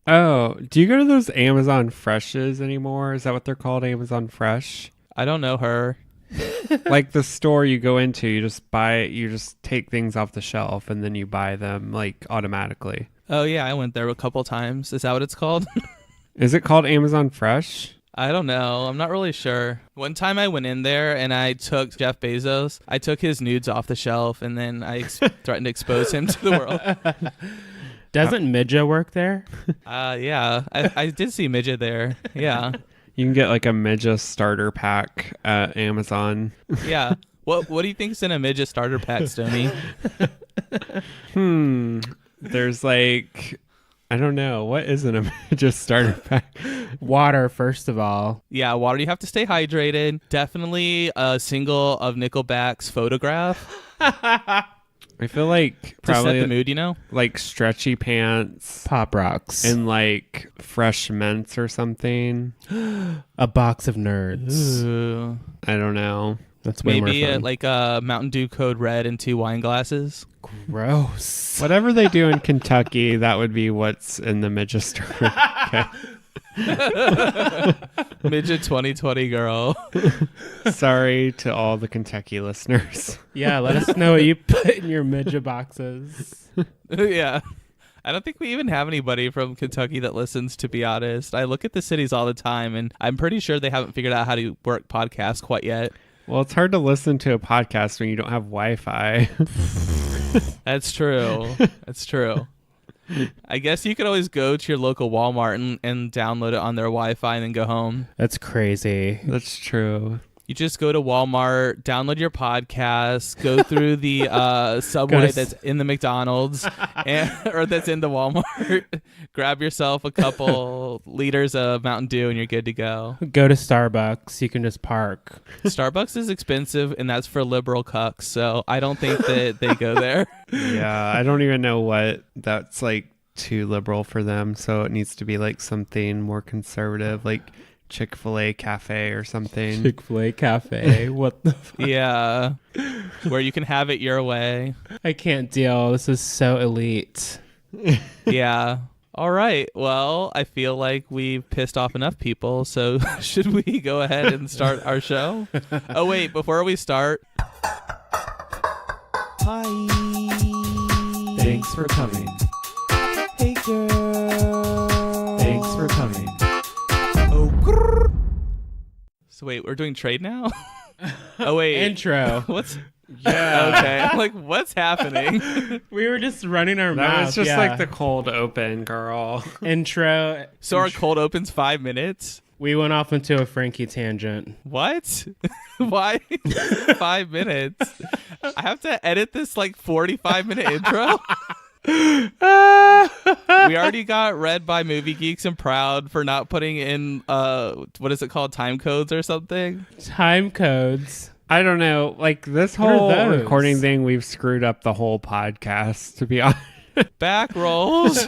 Oh, do you go to those Amazon Freshes anymore? Is that what they're called, Amazon Fresh? I don't know her. Like the store you go into, you just take things off the shelf and then you buy them like automatically. Oh, yeah, I went there a couple times. Is that what it's called? Is it called Amazon Fresh? I don't know. I'm not really sure. One time I went in there and I took Jeff Bezos. I took his nudes off the shelf and then I threatened to expose him to the world. Doesn't Midja work there? Yeah, I did see Midget there. Yeah. You can get like a midget starter pack at Amazon. Yeah. What do you think's in a midget starter pack, Stoney? There's like, I don't know. What is in a midget starter pack? Water, first of all. Yeah, water. You have to stay hydrated. Definitely a single of Nickelback's Photograph. I feel like To probably set the mood, you know? like stretchy pants Pop rocks. and like fresh mints or something. A box of nerds. Ooh. I don't know. That's way Maybe more fun. like a Mountain Dew Code Red and 2 wine glasses. Gross. Whatever they do in Kentucky, that would be what's in the midget starter. Okay. Midget 2020 girl. Sorry to all the Kentucky listeners. Yeah, let us know what you put in your Midja boxes. Yeah. I don't think we even have anybody from Kentucky that listens, to be honest. I look at the cities all the time, and I'm pretty sure they haven't figured out how to work podcasts quite yet. Well, it's hard to listen to a podcast when you don't have Wi-Fi. That's true. That's true. I guess you could always go to your local Walmart and download it on their Wi-Fi and then go home. That's crazy. That's true. You just go to Walmart, download your podcast, go through the subway that's in the McDonald's or that's in the Walmart, grab yourself a couple liters of Mountain Dew and you're good to go. Go to Starbucks. You can just park. Starbucks is expensive and that's for liberal cucks, so I don't think that they go there. Yeah, I don't even know what that's like too liberal for them. So it needs to be like something more conservative, like Chick-fil-A cafe or something. Chick-fil-A cafe. What the fuck? Yeah, where you can have it your way. I can't deal. This is so elite. Yeah. All right. Well, I feel like we've pissed off enough people. So should we go ahead and start our show? Oh, wait. Before we start. Hi. Thanks for coming. Hey, girl. Thanks for coming. Oh, grrr. So wait, we're doing trade now? Oh, wait. Intro. What's... Yeah. Okay. I'm like, what's happening? We were just running our That mouth. was just yeah. like the cold open, girl. Intro. So our cold opens 5 minutes? We went off into a Frankie tangent. What? Why 5 minutes? I have to edit this like 45-minute intro? We already got read by Movie Geeks and Proud for not putting in what is it called, time codes or something. Time codes. I don't know. Like this What are whole those? recording thing, we've screwed up the whole podcast, to be honest. Back rolls.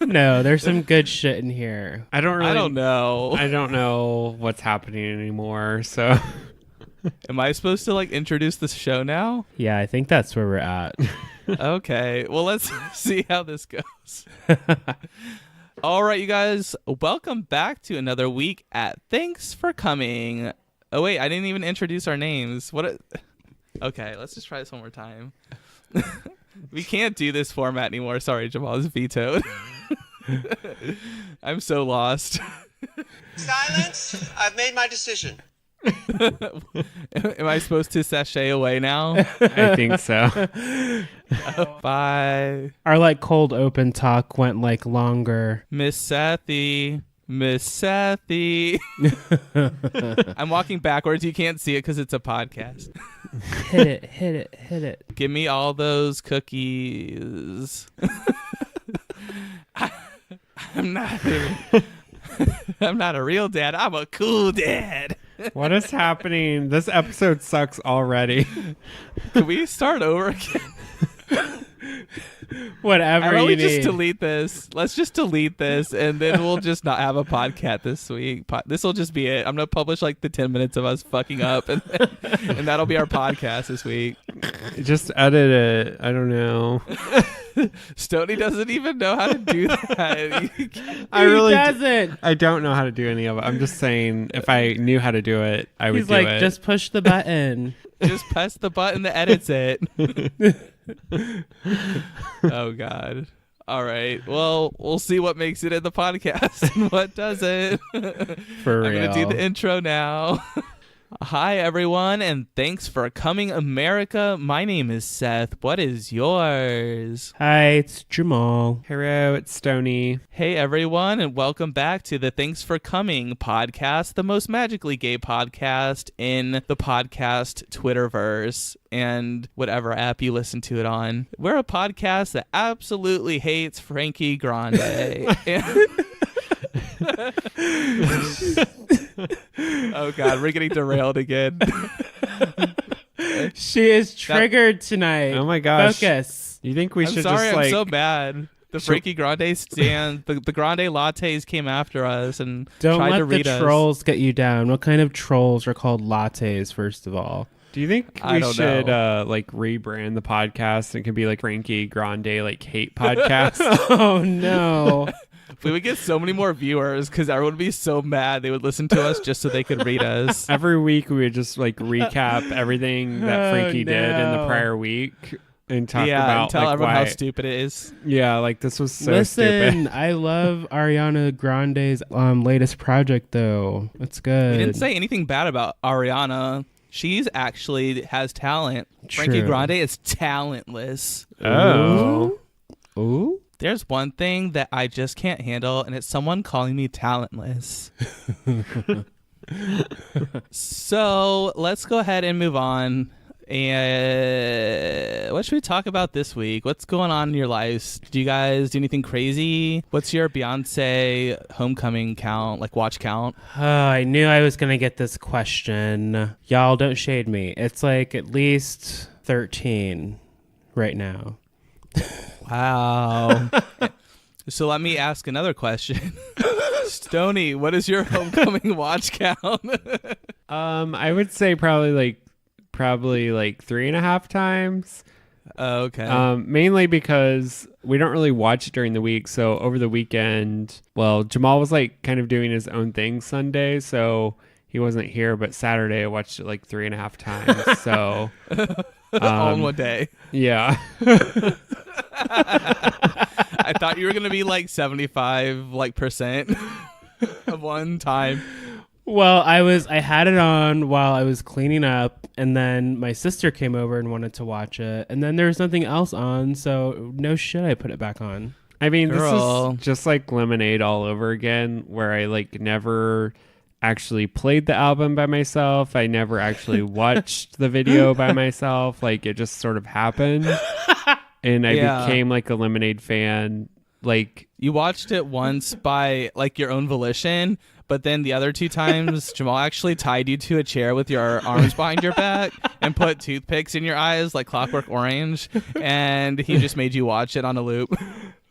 No, there's some good shit in here. I don't know. I don't know what's happening anymore. So Am I supposed to like introduce the show now? Yeah, I think that's where we're at. Okay, well, let's see how this goes. All right, you guys, welcome back to another week at Thanks for Coming. Oh, wait, I didn't even introduce our names. Okay, let's just try this one more time. We can't do this format anymore. Sorry, Jamal is vetoed. I'm so lost. Silence! I've made my decision. Am I supposed to sashay away now? I think so. Bye. Our like cold open talk went like longer. Miss Sethy. Miss Sethy. I'm walking backwards. You can't see it because it's a podcast. Hit it, hit it, hit it. Give me all those cookies. I'm not a real dad. I'm a cool dad. What is happening? This episode sucks already. Can we start over again? Whatever Why don't you we just need. delete this? Let's just delete this, and then we'll just not have a podcast this week. This will just be it. I'm gonna publish like the 10 minutes of us fucking up, and that'll be our podcast this week. Just edit it. I don't know. Stoney doesn't even know how to do that. I really doesn't. I don't know how to do any of it. I'm just saying, if I knew how to do it, I would He's do like, it. just push the button. Just press the button that edits it. Oh God. All right. Well, we'll see what makes it in the podcast and what doesn't. For I'm real. gonna do the intro now. Hi everyone, and thanks for coming, America. My name is Seth. What is yours? Hi, it's Jamal. Hello, it's Stony. Hey everyone, and welcome back to the Thanks for Coming podcast, the most magically gay podcast in the podcast Twitterverse and whatever app you listen to it on. We're a podcast that absolutely hates Frankie Grande. Oh God, we're getting derailed again. She is triggered tonight. Oh my gosh. Focus. You think we I'm should sorry, just like... I'm so mad. The Frankie Grande stand, the Grande lattes came after us and Don't tried to let the read us. trolls get you down. What kind of trolls are called lattes, first of all? Do you think I we don't should know. like rebrand the podcast? It could be like Frankie Grande like hate podcast. Oh, no. We would get so many more viewers because everyone would be so mad they would listen to us just so they could read us. Every week we would just like recap everything that Oh, Frankie did in the no. prior week and talk Yeah, about and tell like everyone why. how stupid it is. Yeah, like this was so Listen, stupid. I love Ariana Grande's latest project, though. It's good. We didn't say anything bad about Ariana. She's actually has talent. Frankie True. Grande is talentless. Oh. Ooh? There's one thing that I just can't handle, and it's someone calling me talentless. So let's go ahead and move on. And what should we talk about this week? What's going on in your lives? Do you guys do anything crazy? What's your Beyonce homecoming count, like watch count? Oh, I knew I was going to get this question. Y'all, don't shade me. It's like at least 13 right now. Wow. So let me ask another question. Stony, what is your homecoming watch count? I would say probably like 3.5 times. Okay. Mainly because we don't really watch during the week. So over the weekend, well, Jamal was like kind of doing his own thing Sunday, so he wasn't here. But Saturday, I watched it like 3.5 times. So All in one day. yeah. I thought you were gonna be like 75 percent of one time. Well, I had it on while I was cleaning up, and then my sister came over and wanted to watch it, and then there was nothing else on, so no shit, I put it back on. I mean, Girl. this is just like Lemonade all over again, where I like never actually played the album by myself. I never actually watched the video by myself. Like it just sort of happened. And I became like a Lemonade fan. Like You watched it once by like your own volition, but then the other two times Jamal actually tied you to a chair with your arms behind your back and put toothpicks in your eyes like Clockwork Orange, and he just made you watch it on a loop.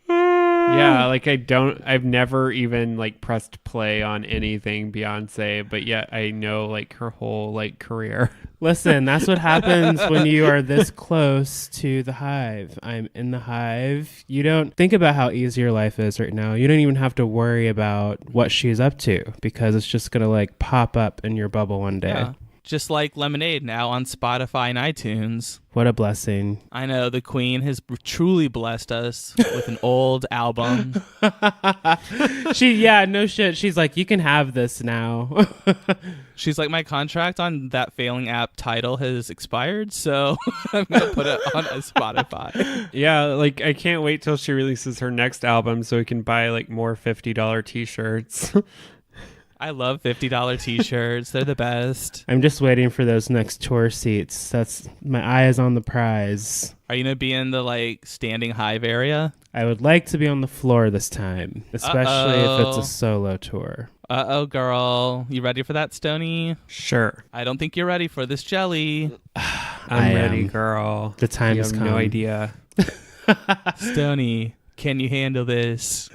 yeah, like I've never even like pressed play on anything Beyonce, but yet I know like her whole like career. Listen, that's what happens when you are this close to the hive. I'm in the hive. You don't think about how easy your life is right now. You don't even have to worry about what she's up to because it's just going to like pop up in your bubble one day. Yeah. Just like Lemonade now on Spotify and iTunes. What a blessing. I know the Queen has truly blessed us with an old album. No shit. She's like, you can have this now. She's like, my contract on that failing app Tidal has expired, so I'm going to put it on a Spotify. Yeah, like I can't wait till she releases her next album so we can buy like more $50 t-shirts. I love $50 t-shirts. They're the best. I'm just waiting for those next tour seats. That's my eye is on the prize. Are you going to be in the like standing hive area? I would like to be on the floor this time, especially if it's a solo tour. Uh-oh, girl. You ready for that, Stony? Sure. I don't think you're ready for this jelly. I'm I ready, am. girl. The time You has have come. no idea. Stony, can you handle this?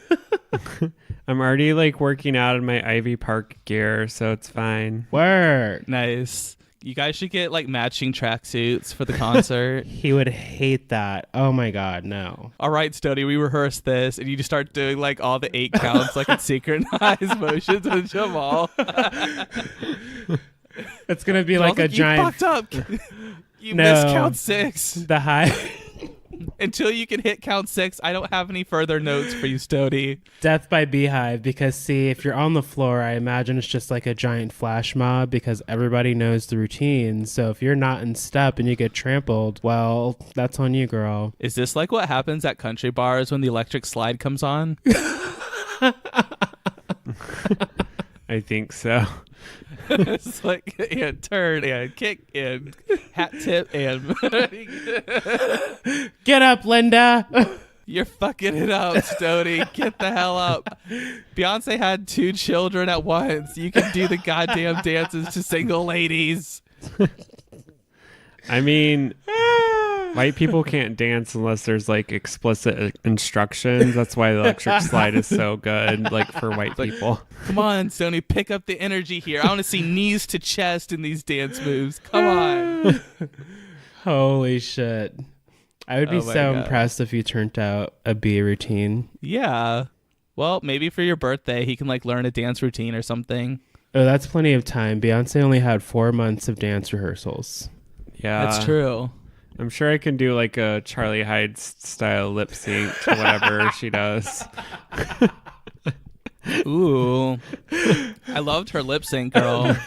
I'm already like working out in my Ivy Park gear, so it's fine. Word. Nice. You guys should get like matching tracksuits for the concert. He would hate that. Oh my God, no. All right, Stony, we rehearsed this, and you just start doing like all the 8 counts, like in synchronized motions with Jamal. It's gonna be like a giant. You fucked up. You No. missed count 6. The high Until you can hit count 6, I don't have any further notes for you, Stony. death by beehive. Because see, if you're on the floor, I imagine it's just like a giant flash mob because everybody knows the routine. So if you're not in step and you get trampled, well, that's on you, girl. Is this like what happens at country bars when the electric slide comes on? I think so. It's like, and turn, and kick, and hat tip, and... Get up, Linda. You're fucking it up, Stony. Get the hell up. Beyonce had 2 children at once. You can do the goddamn dances to single ladies. I mean, white people can't dance unless there's like explicit instructions. That's why the electric slide is so good, like for white people. Come on, Stony, pick up the energy here. I want to see knees to chest in these dance moves. Come on. Holy shit. I would be Oh my so God. impressed if you turned out a bee routine. Yeah. Well, maybe for your birthday, he can like learn a dance routine or something. Oh, that's plenty of time. Beyonce only had 4 months of dance rehearsals. Yeah, That's true. I'm sure I can do like a Charlie Hyde style lip sync to whatever she does. Ooh. I loved her lip sync, girl.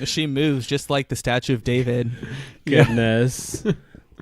She moves just like the Statue of David. Goodness.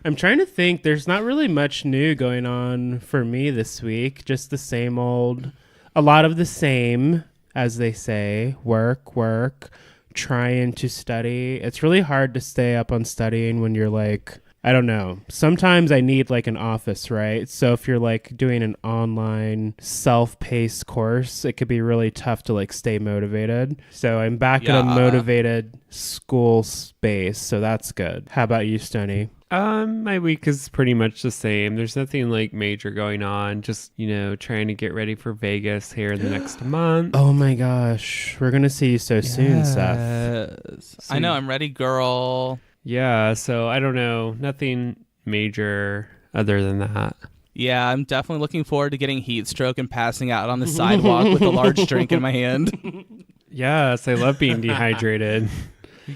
I'm trying to think. There's not really much new going on for me this week. Just the same old, a lot of the same, as they say. Work, trying to study. It's really hard to stay up on studying when you're like, I don't know. Sometimes I need like an office, right? So if you're like doing an online self-paced course, it could be really tough to like stay motivated. So I'm back at a motivated school space. So that's good. How about you, Stony? My week is pretty much the same. There's nothing like major going on. Just, trying to get ready for Vegas here in the next month. Oh my gosh. We're going to see you so soon, Seth. Yes. I know. I'm ready, girl. Yeah, so I don't know. Nothing major other than that. Yeah, I'm definitely looking forward to getting heat stroke and passing out on the sidewalk with a large drink in my hand. Yes, I love being dehydrated.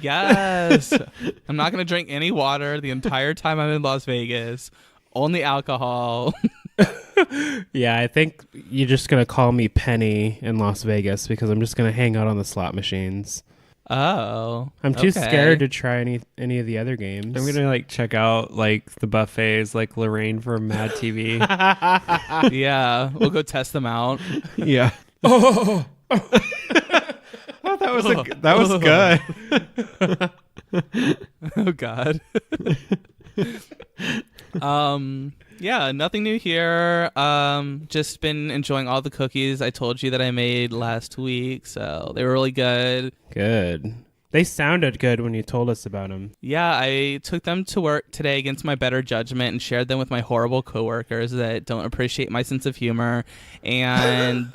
Yes. I'm not going to drink any water the entire time I'm in Las Vegas. Only alcohol. Yeah, I think you're just going to call me Penny in Las Vegas because I'm just going to hang out on the slot machines. Oh. I'm too okay. scared to try any of the other games. I'm gonna like check out like the buffets, like Lorraine from Mad TV. Yeah, we'll go test them out. Yeah. Oh, that was good. Oh God. Yeah, nothing new here. Just been enjoying all the cookies I told you that I made last week, so they were really good. Good. They sounded good when you told us about them. Yeah, I took them to work today against my better judgment and shared them with my horrible coworkers that don't appreciate my sense of humor, and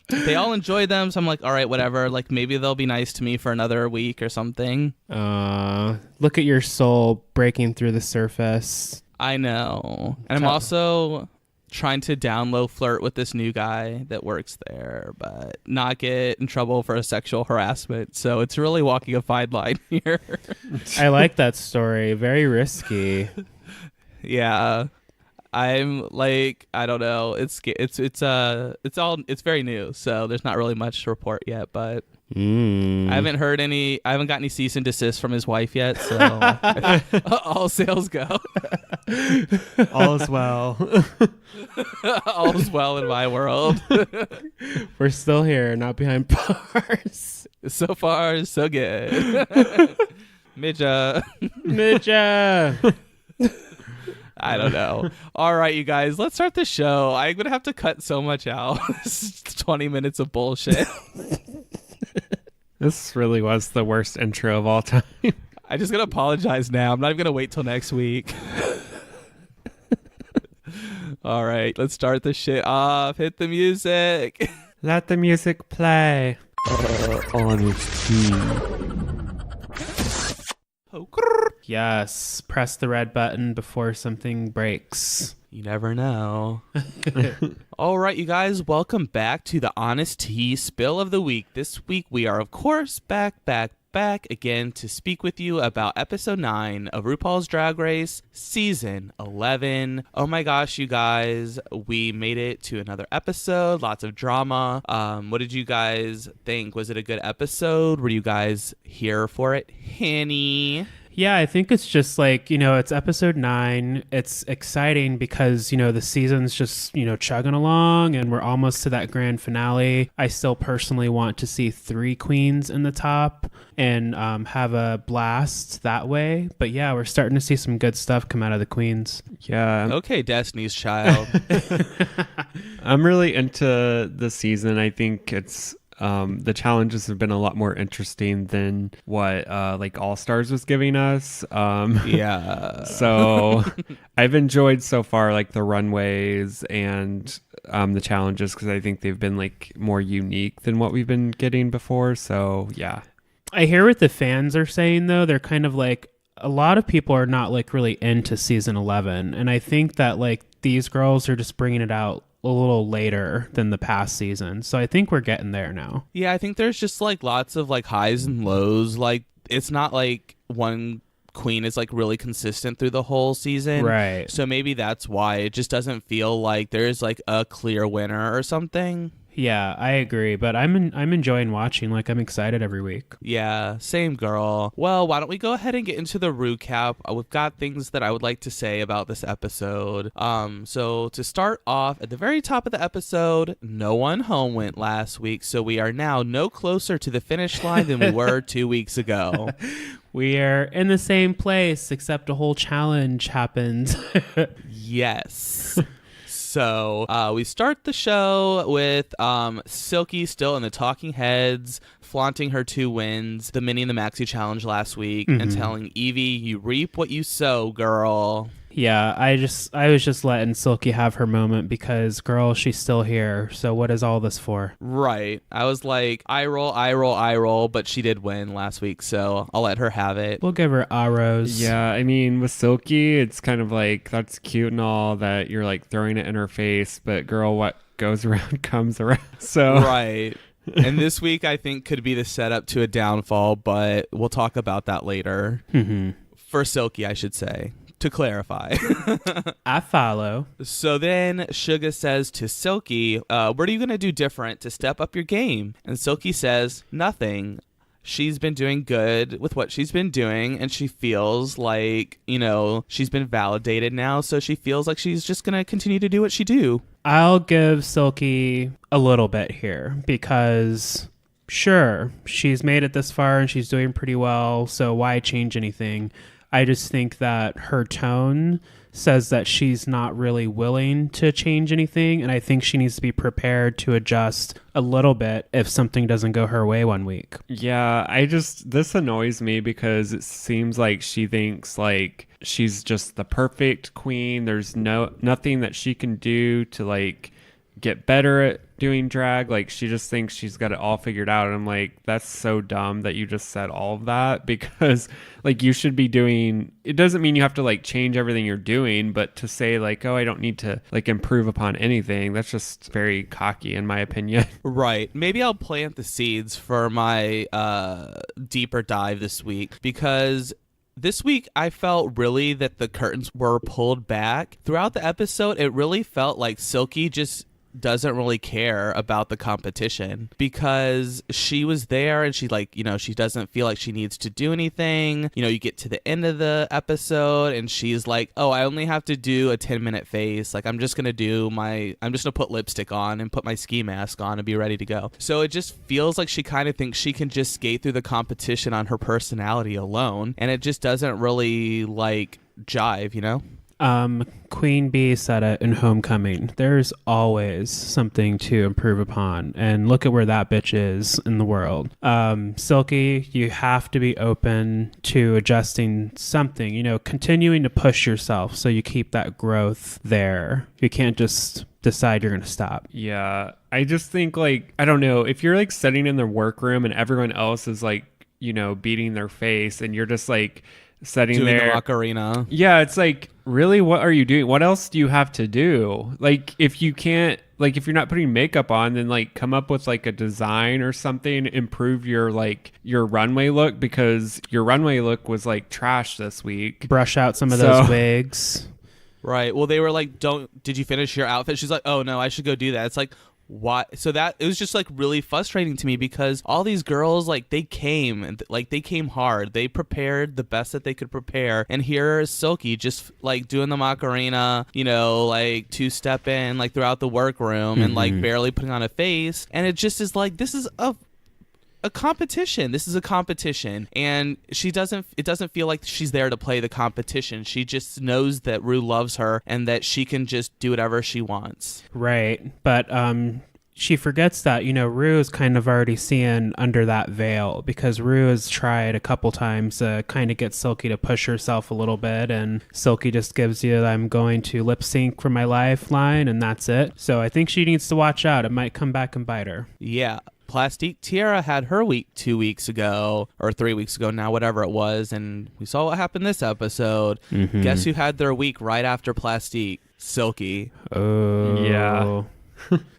they all enjoyed them, so I'm like, all right, whatever. Like, maybe they'll be nice to me for another week or something. Look at your soul breaking through the surface. I know. And I'm also trying to down low flirt with this new guy that works there, but not get in trouble for a sexual harassment. So it's really walking a fine line here. I like that story. Very risky. Yeah. I'm like, I don't know. It's very new, so there's not really much to report yet, but I haven't got any cease and desist from his wife yet, so all sales go. All is well. All is well in my world. We're still here, not behind bars. So far, so good. Midja. I don't know. All right, you guys, let's start the show. I'm going to have to cut so much out. This is 20 minutes of bullshit. This really was the worst intro of all time. I just gotta apologize now. I'm not even gonna wait till next week. All right, let's start this shit off. Hit the music. Let the music play. Honesty. Oh, Yes, press the red button before something breaks. you never know. All right, you guys, welcome back to the Honest Tea Spill of the Week. This week we are, of course, back again to speak with you about episode 9 of RuPaul's Drag Race season 11. Oh my gosh, you guys, we made it to another episode. Lots of drama. What did you guys think? Was it a good episode? Were you guys here for it? Hanny? Yeah, I think it's just like, it's episode 9. It's exciting because, the season's just, chugging along and we're almost to that grand finale. I still personally want to see 3 queens in the top and have a blast that way. But yeah, we're starting to see some good stuff come out of the queens. Yeah. Okay, Destiny's Child. I'm really into the season. I think it's the challenges have been a lot more interesting than what like All Stars was giving us. Yeah. So I've enjoyed so far like the runways and the challenges because I think they've been like more unique than what we've been getting before. So yeah. I hear what the fans are saying though. They're kind of like, a lot of people are not like really into season 11. And I think that like these girls are just bringing it out a little later than the past season. So I think we're getting there now. Yeah, I think there's just like lots of like highs and lows. Like it's not like one queen is like really consistent through the whole season. Right. So maybe that's why it just doesn't feel like there's like a clear winner or something. Yeah, I agree, but I'm enjoying watching. Like, I'm excited every week. Yeah, same girl. Well, why don't we go ahead and get into the recap? We've got things that I would like to say about this episode. So to start off, at the very top of the episode, no one home went last week, so we are now no closer to the finish line than we were 2 weeks ago. We are in the same place, except a whole challenge happened. Yes. So we start the show with Silky still in the talking heads, flaunting her 2 wins, the mini and the maxi challenge last week, and telling Evie, you reap what you sow, girl. Yeah, I was just letting Silky have her moment because, girl, she's still here. So what is all this for? Right. I was like, I roll, but she did win last week, so I'll let her have it. We'll give her arrows. Yeah, I mean, with Silky, it's kind of like, that's cute and all that you're like throwing it in her face, but girl, what goes around comes around. So Right. And this week, I think, could be the setup to a downfall, but we'll talk about that later. For Silky, I should say. To clarify. I follow. So then Suga says to Silky, what are you going to do different to step up your game? And Silky says, nothing. She's been doing good with what she's been doing, and she feels like, she's been validated now, so she feels like she's just going to continue to do what she do. I'll give Silky a little bit here because, sure, she's made it this far and she's doing pretty well, so why change anything? I just think that her tone says that she's not really willing to change anything, and I think she needs to be prepared to adjust a little bit if something doesn't go her way one week. yeah, this annoys me because it seems like she thinks like she's just the perfect queen. There's nothing that she can do to like get better at doing drag. Like she just thinks she's got it all figured out, and I'm like, that's so dumb that you just said all of that, because like you should be doing, it doesn't mean you have to like change everything you're doing, but to say like, oh, I don't need to like improve upon anything, that's just very cocky in my opinion. Right. Maybe I'll plant the seeds for my deeper dive this week, because this week, I felt really that the curtains were pulled back. Throughout the episode, it really felt like Silky just doesn't really care about the competition, because she was there and she she doesn't feel like she needs to do anything. You get to the end of the episode and she's like, oh, I only have to do a 10-minute face. Like I'm just going to put lipstick on and put my ski mask on and be ready to go. So it just feels like she kind of thinks she can just skate through the competition on her personality alone. And it just doesn't really like jive, Queen Bee said it in Homecoming. There's always something to improve upon. And look at where that bitch is in the world. Silky, you have to be open to adjusting something, continuing to push yourself so you keep that growth there. You can't just decide you're going to stop. Yeah. I just think I don't know, if you're sitting in the workroom and everyone else is beating their face and you're just sitting Doing there. the Macarena. Yeah, it's really, what are you doing? What else do you have to do? If you can't, if you're not putting makeup on, then come up with a design or something, improve your your runway look, because your runway look was trash this week. Brush out some of those wigs. Right. Well, they were did you finish your outfit? She's like, oh no, I should go do that. It's why? So that it was just really frustrating to me, because all these girls they came hard. They prepared the best that they could prepare, and here is Silky just doing the Macarena, two-step in throughout the workroom and barely putting on a face, and it just is this is a competition. This is a competition, and it doesn't feel like she's there to play the competition. She just knows that Rue loves her and that she can just do whatever she wants. Right. But she forgets that, Rue is kind of already seeing under that veil, because Rue has tried a couple times to kind of get Silky to push herself a little bit, and Silky just gives you, I'm going to lip sync for my life line, and that's it. So I think she needs to watch out. It might come back and bite her. Yeah. Plastique Tiara had her week 2 weeks ago, or 3 weeks ago now, whatever it was, and we saw what happened this episode. Mm-hmm. Guess who had their week right after Plastique? Silky. Oh. Yeah.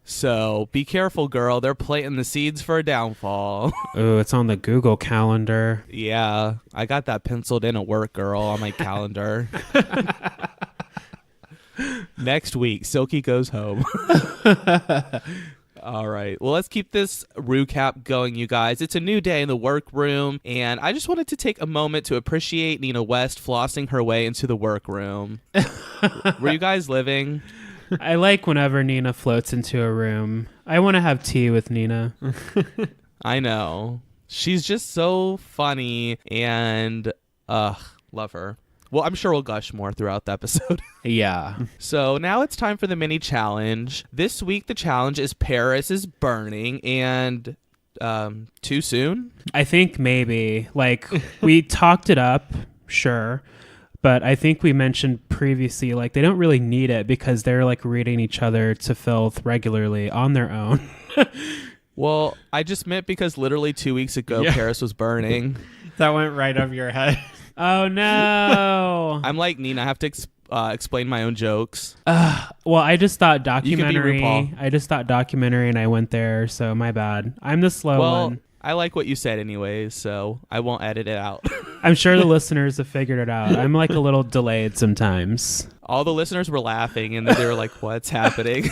So be careful, girl. They're planting the seeds for a downfall. Oh, it's on the Google calendar. Yeah, I got that penciled in at work, girl, on my calendar. Next week, Silky goes home. All right. Well, let's keep this recap going, you guys. It's a new day in the workroom, and I just wanted to take a moment to appreciate Nina West flossing her way into the workroom. Were you guys living? I like whenever Nina floats into a room. I want to have tea with Nina. I know. She's just so funny, and love her. Well, I'm sure we'll gush more throughout the episode. Yeah. So now it's time for the mini challenge. This week, the challenge is Paris is burning, and too soon? I think maybe. We talked it up, sure. But I think we mentioned previously, they don't really need it because they're reading each other to filth regularly on their own. Well, I just meant because literally 2 weeks ago, Paris was burning. That went right over your head. Oh, no. I'm like Nina. I have to explain my own jokes. Well, I just thought documentary. You can be RuPaul. I just thought documentary and I went there, so my bad. I'm the slow one. I like what you said anyways, so I won't edit it out. I'm sure the listeners have figured it out. I'm a little delayed sometimes. All the listeners were laughing, and then they were like, what's happening?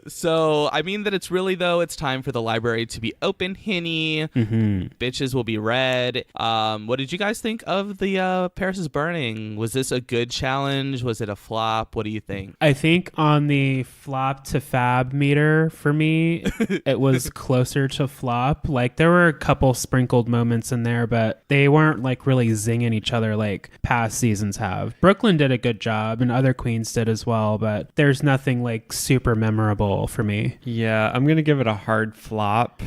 So I mean that it's really, though, it's time for the library to be open, Henny. Mm-hmm. Bitches will be read. What did you guys think of the Paris is Burning? Was this a good challenge? Was it a flop? What do you think? I think on the flop to fab meter for me, it was closer to flop. There were a couple sprinkled moments in there, but they weren't really zinging each other like past seasons have. Brooklyn did a good job, and other queens did as well, but there's nothing super memorable for me. Yeah, I'm gonna give it a hard flop.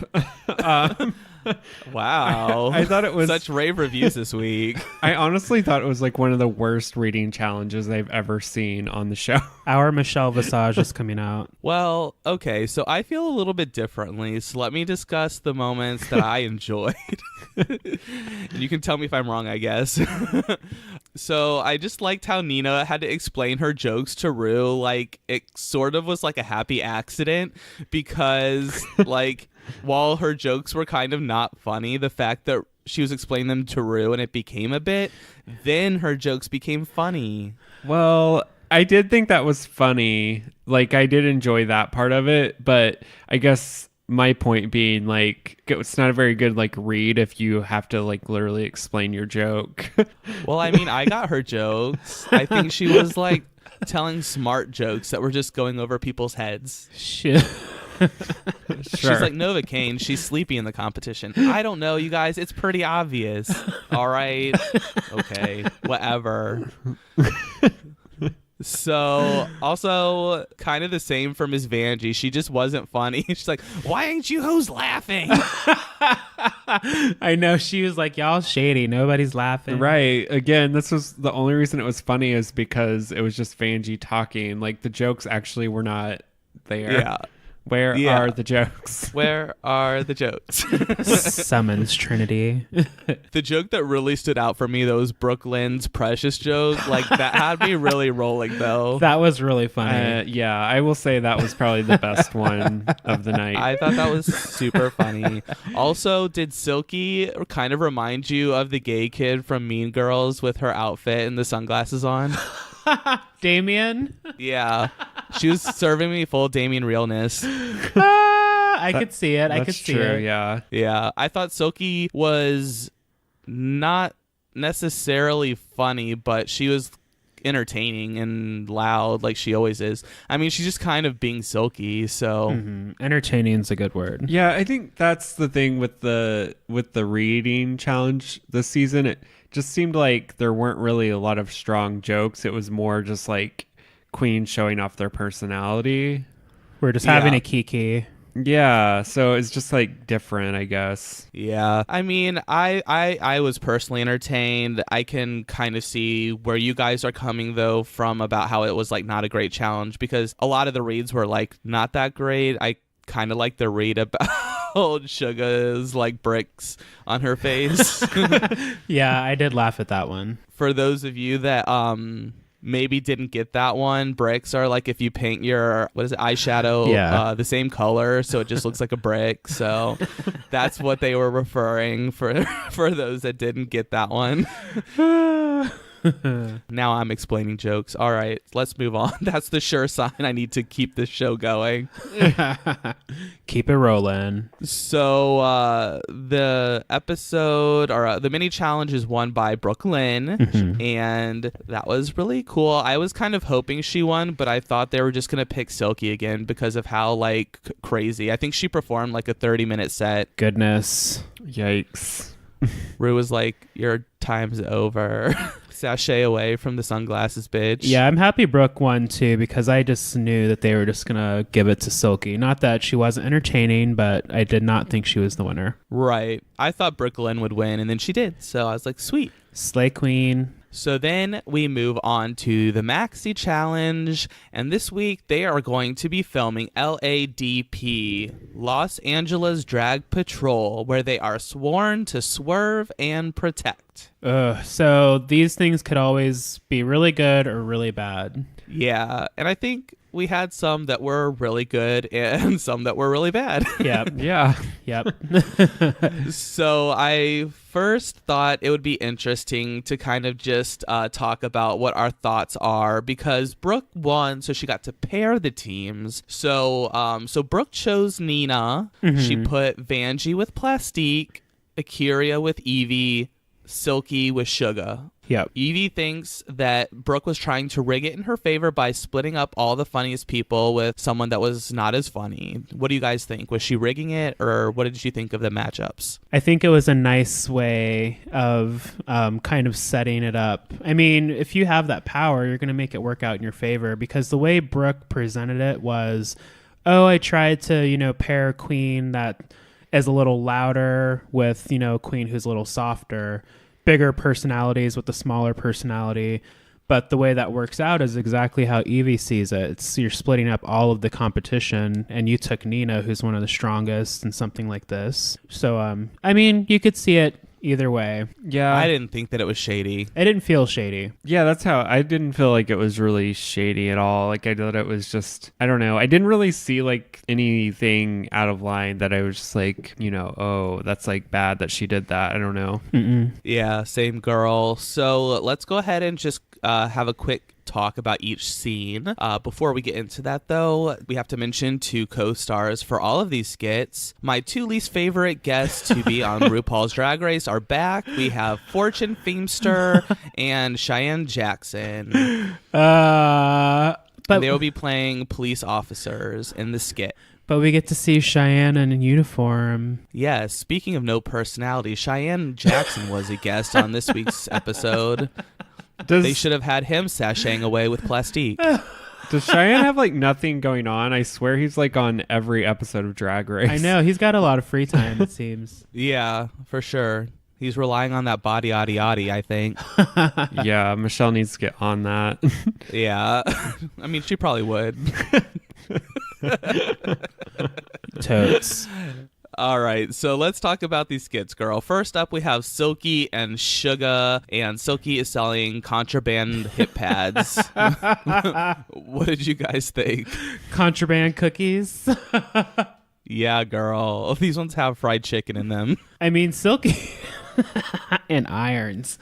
Wow. I thought it was such rave reviews this week. I honestly thought it was one of the worst reading challenges I've ever seen on the show. Our Michelle Visage is coming out. Well, okay, so I feel a little bit differently, so let me discuss the moments that I enjoyed. You can tell me if I'm wrong, I guess. So I just liked how Nina had to explain her jokes to Rue. It sort of was a happy accident, because while her jokes were kind of not funny, the fact that she was explaining them to Rue and it became a bit, then her jokes became funny. Well, I did think that was funny. I did enjoy that part of it, but I guess my point being it's not a very good read if you have to literally explain your joke. Well, I mean, I got her jokes. I think she was telling smart jokes that were just going over people's heads. Shit. She's like Novocaine. She's sleepy in the competition. I don't know, you guys. It's pretty obvious. All right. Okay. Whatever. So, also kind of the same for Miss Vanjie. She just wasn't funny. She's like, why ain't you hoes laughing? I know, she was like, y'all shady. Nobody's laughing. Right. Again, this was the only reason it was funny is because it was just Vanjie talking. Like the jokes actually were not there. Yeah. Where are the jokes? Where are the jokes? Summons Trinity. The joke that really stood out for me, though, was Brooklyn's Precious joke. Like, that had me really rolling, though. That was really funny. Yeah, I will say that was probably the best one of the night. I thought that was super funny. Also, did Silky kind of remind you of the gay kid from Mean Girls with her outfit and the sunglasses on? Damien? Yeah. She was serving me full Damien realness. I could see it. I could see true, it. Yeah. Yeah. I thought Silky was not necessarily funny, but she was entertaining and loud like she always is. I mean, she's just kind of being Silky, so Entertaining is a good word. Yeah, I think that's the thing with the reading challenge this season. It just seemed like there weren't really a lot of strong jokes. It was more just like Queen showing off their personality. We're just having a kiki. Yeah, so it's just like different, I guess. yeah. I mean, I was personally entertained. I can kind of see where you guys are coming though from about how it was like not a great challenge, because a lot of the reads were like not that great. I kind of like the read about Suga's like bricks on her face. Yeah, I did laugh at that one. For those of you that maybe didn't get that one, bricks are like if you paint your eyeshadow the same color, so it just looks like a brick. So that's what they were referring for those that didn't get that one. Now I'm explaining jokes. All right, let's move on. That's the sure sign I need to keep this show going. Keep it rolling. So the episode or the mini challenge is won by Brooklyn, and that was really cool. I was kind of hoping she won, but I thought they were just gonna pick Silky again because of how like crazy. I think she performed like a 30-minute set. Goodness. Yikes. Rue was like, "Your time's over." Sashay away from the sunglasses, bitch. Yeah, I'm happy Brooke won too, because I just knew that they were just gonna give it to Silky. Not that she wasn't entertaining, but I did not think she was the winner. Right. I thought Brooklyn would win, and then she did. So I was like, sweet. Slay Queen. So then we move on to the Maxi Challenge, and this week they are going to be filming LADP, Los Angeles Drag Patrol, where they are sworn to swerve and protect. So these things could always be really good or really bad. Yeah, and I think we had some that were really good and some that were really bad. Yep. Yeah. Yep. So I first thought it would be interesting to kind of just talk about what our thoughts are, because Brooke won, so she got to pair the teams. So Brooke chose Nina. She put Vanjie with Plastique, Akira with Evie, Silky with Suga. Yep. Evie thinks that Brooke was trying to rig it in her favor by splitting up all the funniest people with someone that was not as funny. What do you guys think? Was she rigging it, or what did you think of the matchups? I think it was a nice way of kind of setting it up. I mean, if you have that power, you're going to make it work out in your favor, because the way Brooke presented it was, I tried to, pair Queen that is a little louder with, Queen who's a little softer. Bigger personalities with the smaller personality, but the way that works out is exactly how Evie sees it. You're splitting up all of the competition, and you took Nina, who's one of the strongest, in something like this. So I mean, you could see it either way. Yeah. I didn't think that it was shady. It didn't feel shady. Yeah, that's how I didn't feel like it was really shady at all. Like I thought it was just, I don't know. I didn't really see like anything out of line that I was just like, oh, that's like bad that she did that. I don't know. Yeah, same girl. So let's go ahead and just have a quick talk about each scene. Before we get into that, though, we have to mention 2 co-stars for all of these skits. My 2 least favorite guests to be on RuPaul's Drag Race are back. We have Fortune Feimster and Cheyenne Jackson. But And they will be playing police officers in the skit. But we get to see Cheyenne in uniform. Yeah, speaking of no personality, Cheyenne Jackson was a guest on this week's episode. They should have had him sashaying away with plastique. Does Cheyenne have like nothing going on? I swear he's like on every episode of Drag Race. I know, he's got a lot of free time, it seems. Yeah, for sure. He's relying on that body, I think. Yeah, Michelle needs to get on that. Yeah. I mean, she probably would. Totes. All right, so let's talk about these skits, girl. First up, we have Silky and Suga, and Silky is selling contraband hip pads. What did you guys think? Contraband cookies. Yeah, girl. These ones have fried chicken in them. I mean, Silky and irons.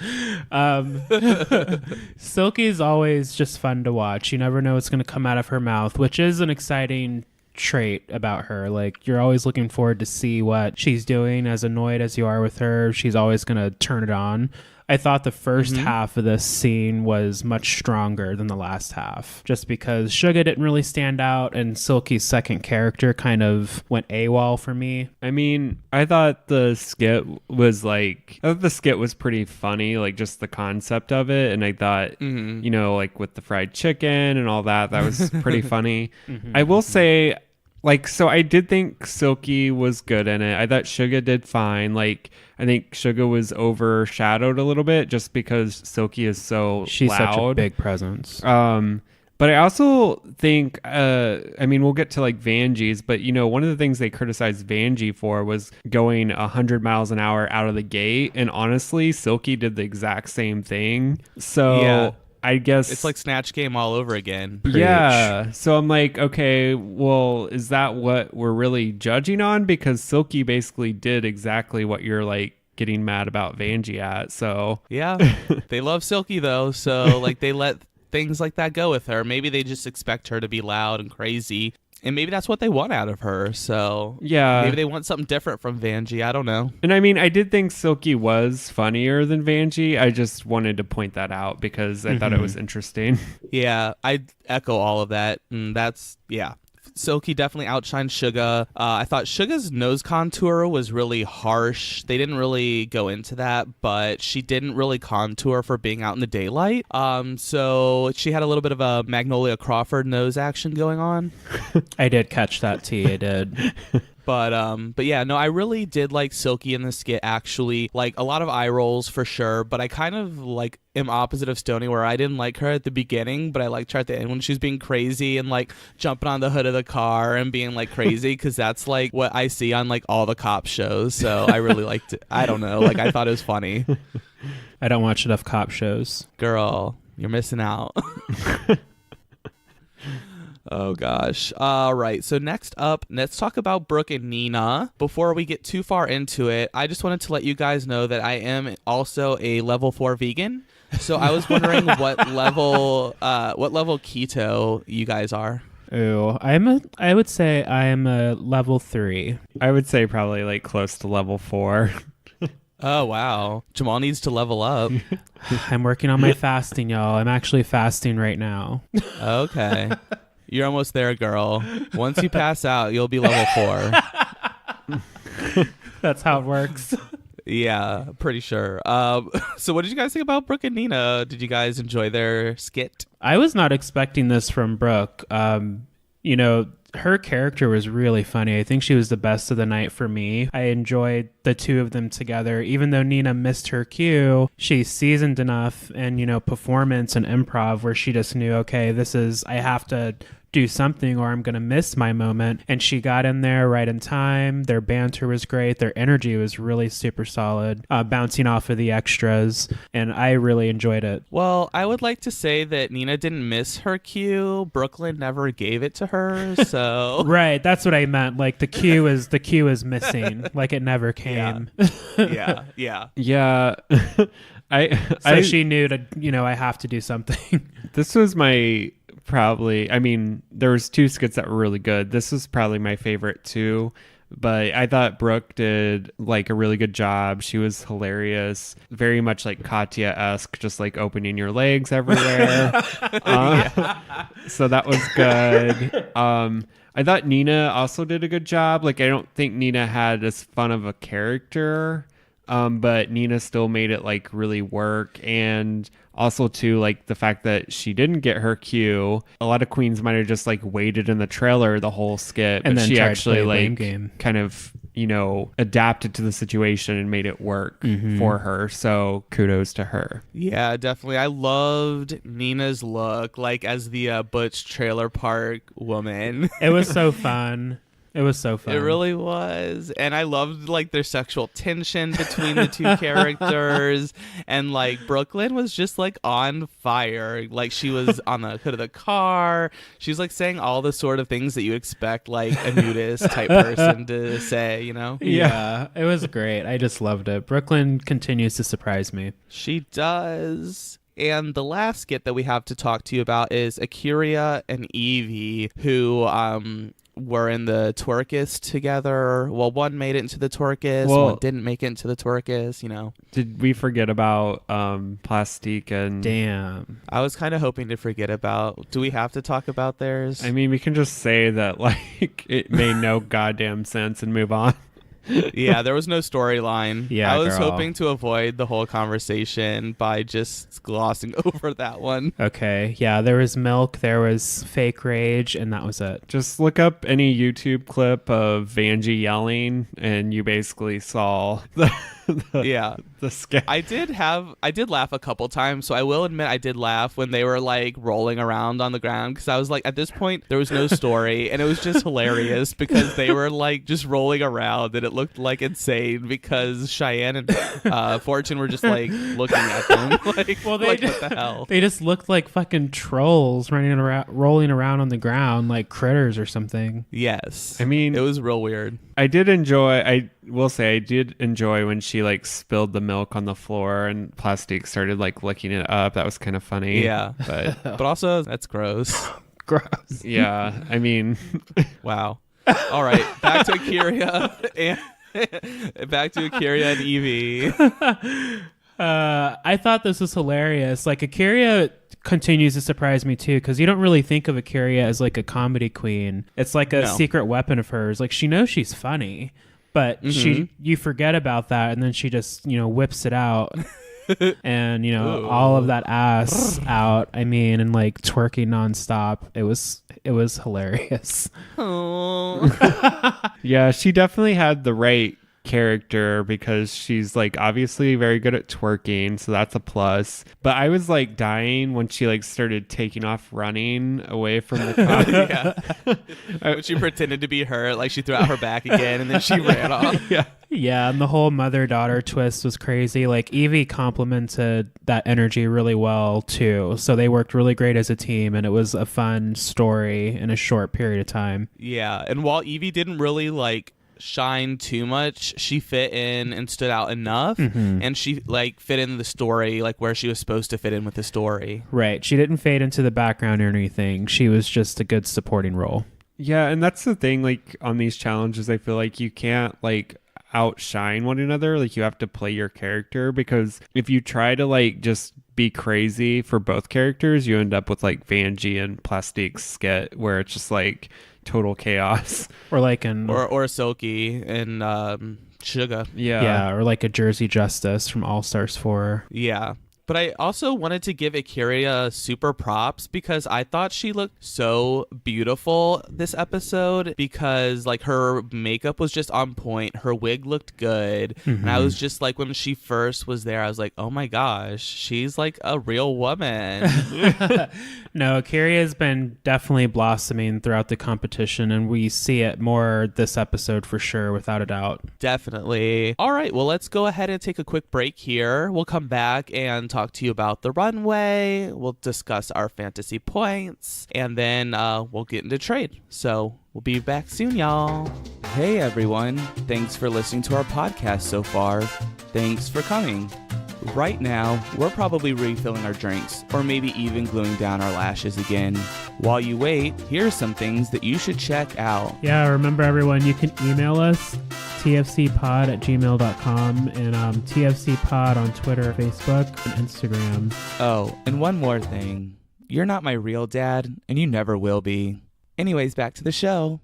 Silky is always just fun to watch. You never know what's going to come out of her mouth, which is an exciting trait about her. Like, you're always looking forward to see what she's doing. As annoyed as you are with her, she's always going to turn it on. I thought the first half of this scene was much stronger than the last half, just because Suga didn't really stand out and Silky's second character kind of went AWOL for me. I mean, I thought the skit was pretty funny, like just the concept of it. And I thought, you know, like with the fried chicken and all that, that was pretty funny. I will say, like, so I did think Silky was good in it. I thought Suga did fine. Like, I think Suga was overshadowed a little bit just because Silky is so She's loud. such a big presence. But I also think, I mean, we'll get to like Vanjie's, but you know, one of the things they criticized Vanjie for was going 100 miles an hour out of the gate. And honestly, Silky did the exact same thing. So Yeah. I guess It's like Snatch Game all over again. yeah. So I'm like, okay, well, is that what we're really judging on? Because Silky basically did exactly what you're like getting mad about Vanjie at. So Yeah. They love Silky, though. So, like, they let things like that go with her. Maybe they just expect her to be loud and crazy. And maybe that's what they want out of her. So yeah, maybe they want something different from Vanjie. I don't know. and I mean, I did think Silky was funnier than Vanjie. I just wanted to point that out because I thought it was interesting. Yeah, I echo all of that. And that's, yeah. Silky definitely outshined Suga. I thought Suga's nose contour was really harsh. They didn't really go into that, but she didn't really contour for being out in the daylight. So she had a little bit of a Magnolia Crawford nose action going on. I did catch that tea. I did. But yeah, no, I really did like Silky in the skit, actually. Like, a lot of eye rolls for sure, but I kind of like am opposite of Stoney, where I didn't like her at the beginning, but I liked her at the end when she was being crazy and like jumping on the hood of the car and being like crazy, because that's like what I see on like all the cop shows. So I really liked it. I don't know, like, I thought it was funny. I don't watch enough cop shows. Girl, you're missing out. Oh, gosh. All right. So next up, let's talk about Brooke and Nina. Before we get too far into it, I just wanted to let you guys know that I am also a level 4 vegan. So I was wondering what level keto you guys are. Ooh, I would say I am a level 3. I would say probably like close to level 4. Oh, wow. Jamal needs to level up. I'm working on my fasting, y'all. I'm actually fasting right now. Okay. You're almost there, girl. Once you pass out, you'll be level 4. That's how it works. Yeah, pretty sure. So what did you guys think about Brooke and Nina? Did you guys enjoy their skit? I was not expecting this from Brooke. You know, her character was really funny. I think she was the best of the night for me. I enjoyed the two of them together. Even though Nina missed her cue, she's seasoned enough in, you know, performance and improv where she just knew, okay, I have to do something or I'm going to miss my moment. And she got in there right in time. Their banter was great. Their energy was really super solid, bouncing off of the extras. And I really enjoyed it. Well, I would like to say that Nina didn't miss her cue. Brooklyn never gave it to her. So Right. That's what I meant. Like the cue is missing. Like it never came. Yeah. Yeah. So she knew to, you know, I have to do something. This was I mean, there was two skits that were really good. This was probably my favorite too. But I thought Brooke did like a really good job. She was hilarious, very much like Katya-esque, just like opening your legs everywhere. So that was good. I thought Nina also did a good job. Like, I don't think Nina had as fun of a character, but Nina still made it like really work. And also too, like the fact that she didn't get her cue. A lot of queens might have just like waited in the trailer the whole skit, And but then she tried to actually play a blame like game. kind of, you know, adapted to the situation and made it work for her. So kudos to her. Yeah, definitely. I loved Nina's look, like as the Butch Trailer Park woman. It was so fun. It was so fun. It really was. And I loved like their sexual tension between the two characters. And like Brooklyn was just like on fire. Like she was on the hood of the car. She was like saying all the sort of things that you expect like a nudist type person to say, you know? Yeah, it was great. I just loved it. Brooklyn continues to surprise me. She does. And the last skit that we have to talk to you about is Akira and Evie, who were in the Twerkus together. Well, one made it into the Twerkus, one didn't make it into the Twerkus, you know. Did we forget about Plastique and... Damn. I was kind of hoping to forget about... Do we have to talk about theirs? I mean, we can just say that like it made no goddamn sense and move on. Yeah, there was no storyline. Yeah, I was girl. hoping to avoid the whole conversation by just glossing over that one. Okay, yeah, there was milk, there was fake rage, and that was it. Just look up any YouTube clip of Vanjie yelling, and you basically saw Yeah. the sketch. I did laugh a couple times, so I will admit I did laugh when they were like rolling around on the ground, because I was like, at this point there was no story and it was just hilarious because they were like just rolling around and it looked like insane because Cheyenne and Fortune were just like looking at them like, Well, like what the hell. They just looked like fucking trolls running around, rolling around on the ground like critters or something. Yes. I mean, it was real weird. I will say I did enjoy when she like spilled the milk on the floor and Plastique started like licking it up. That was kind of funny. Yeah. But also that's gross. Gross. yeah, I mean, Wow. All right, back to Akira and Evie. I thought this was hilarious. Like Akira continues to surprise me too, because you don't really think of Akira as like a comedy queen. It's like a secret weapon of hers. Like she knows she's funny, but you forget about that, and then she just whips it out. And all of that ass out. I mean, and like twerking nonstop. It was hilarious. yeah, she definitely had the right character because she's like obviously very good at twerking, so that's a plus. But I was like dying when she like started taking off running away from the cop. Yeah. When she pretended to be her, like she threw out her back again and then she ran off. Yeah, and the whole mother-daughter twist was crazy. Like Evie complemented that energy really well too. So they worked really great as a team, and it was a fun story in a short period of time. Yeah, and while Evie didn't really like shine too much, she fit in and stood out enough, and she like fit in the story like where she was supposed to fit in with the story. Right. She didn't fade into the background or anything. She was just a good supporting role. Yeah, and that's the thing, like on these challenges, I feel like you can't like outshine one another. Like you have to play your character, because if you try to like just be crazy for both characters, you end up with like Vanjie and Plastique's skit where it's just like total chaos. Or like an or Silky and Sugar. yeah, or like a Jersey Justice from All Stars 4. Yeah. But I also wanted to give Akira super props because I thought she looked so beautiful this episode, because like her makeup was just on point. Her wig looked good. And I was just like, when she first was there, I was like, oh my gosh, she's like a real woman. No, Akira has been definitely blossoming throughout the competition, and we see it more this episode for sure, without a doubt. Definitely. All right, well, let's go ahead and take a quick break here. We'll come back and talk to you about the runway. We'll discuss our fantasy points, and then we'll get into trade. So we'll be back soon, y'all. Hey, everyone. Thanks for listening to our podcast so far. Thanks for coming. Right now, we're probably refilling our drinks, or maybe even gluing down our lashes again. While you wait, here's some things that you should check out. Yeah, remember everyone, you can email us, tfcpod@gmail.com, and tfcpod on Twitter, Facebook, and Instagram. Oh, and one more thing. You're not my real dad, and you never will be. Anyways, back to the show.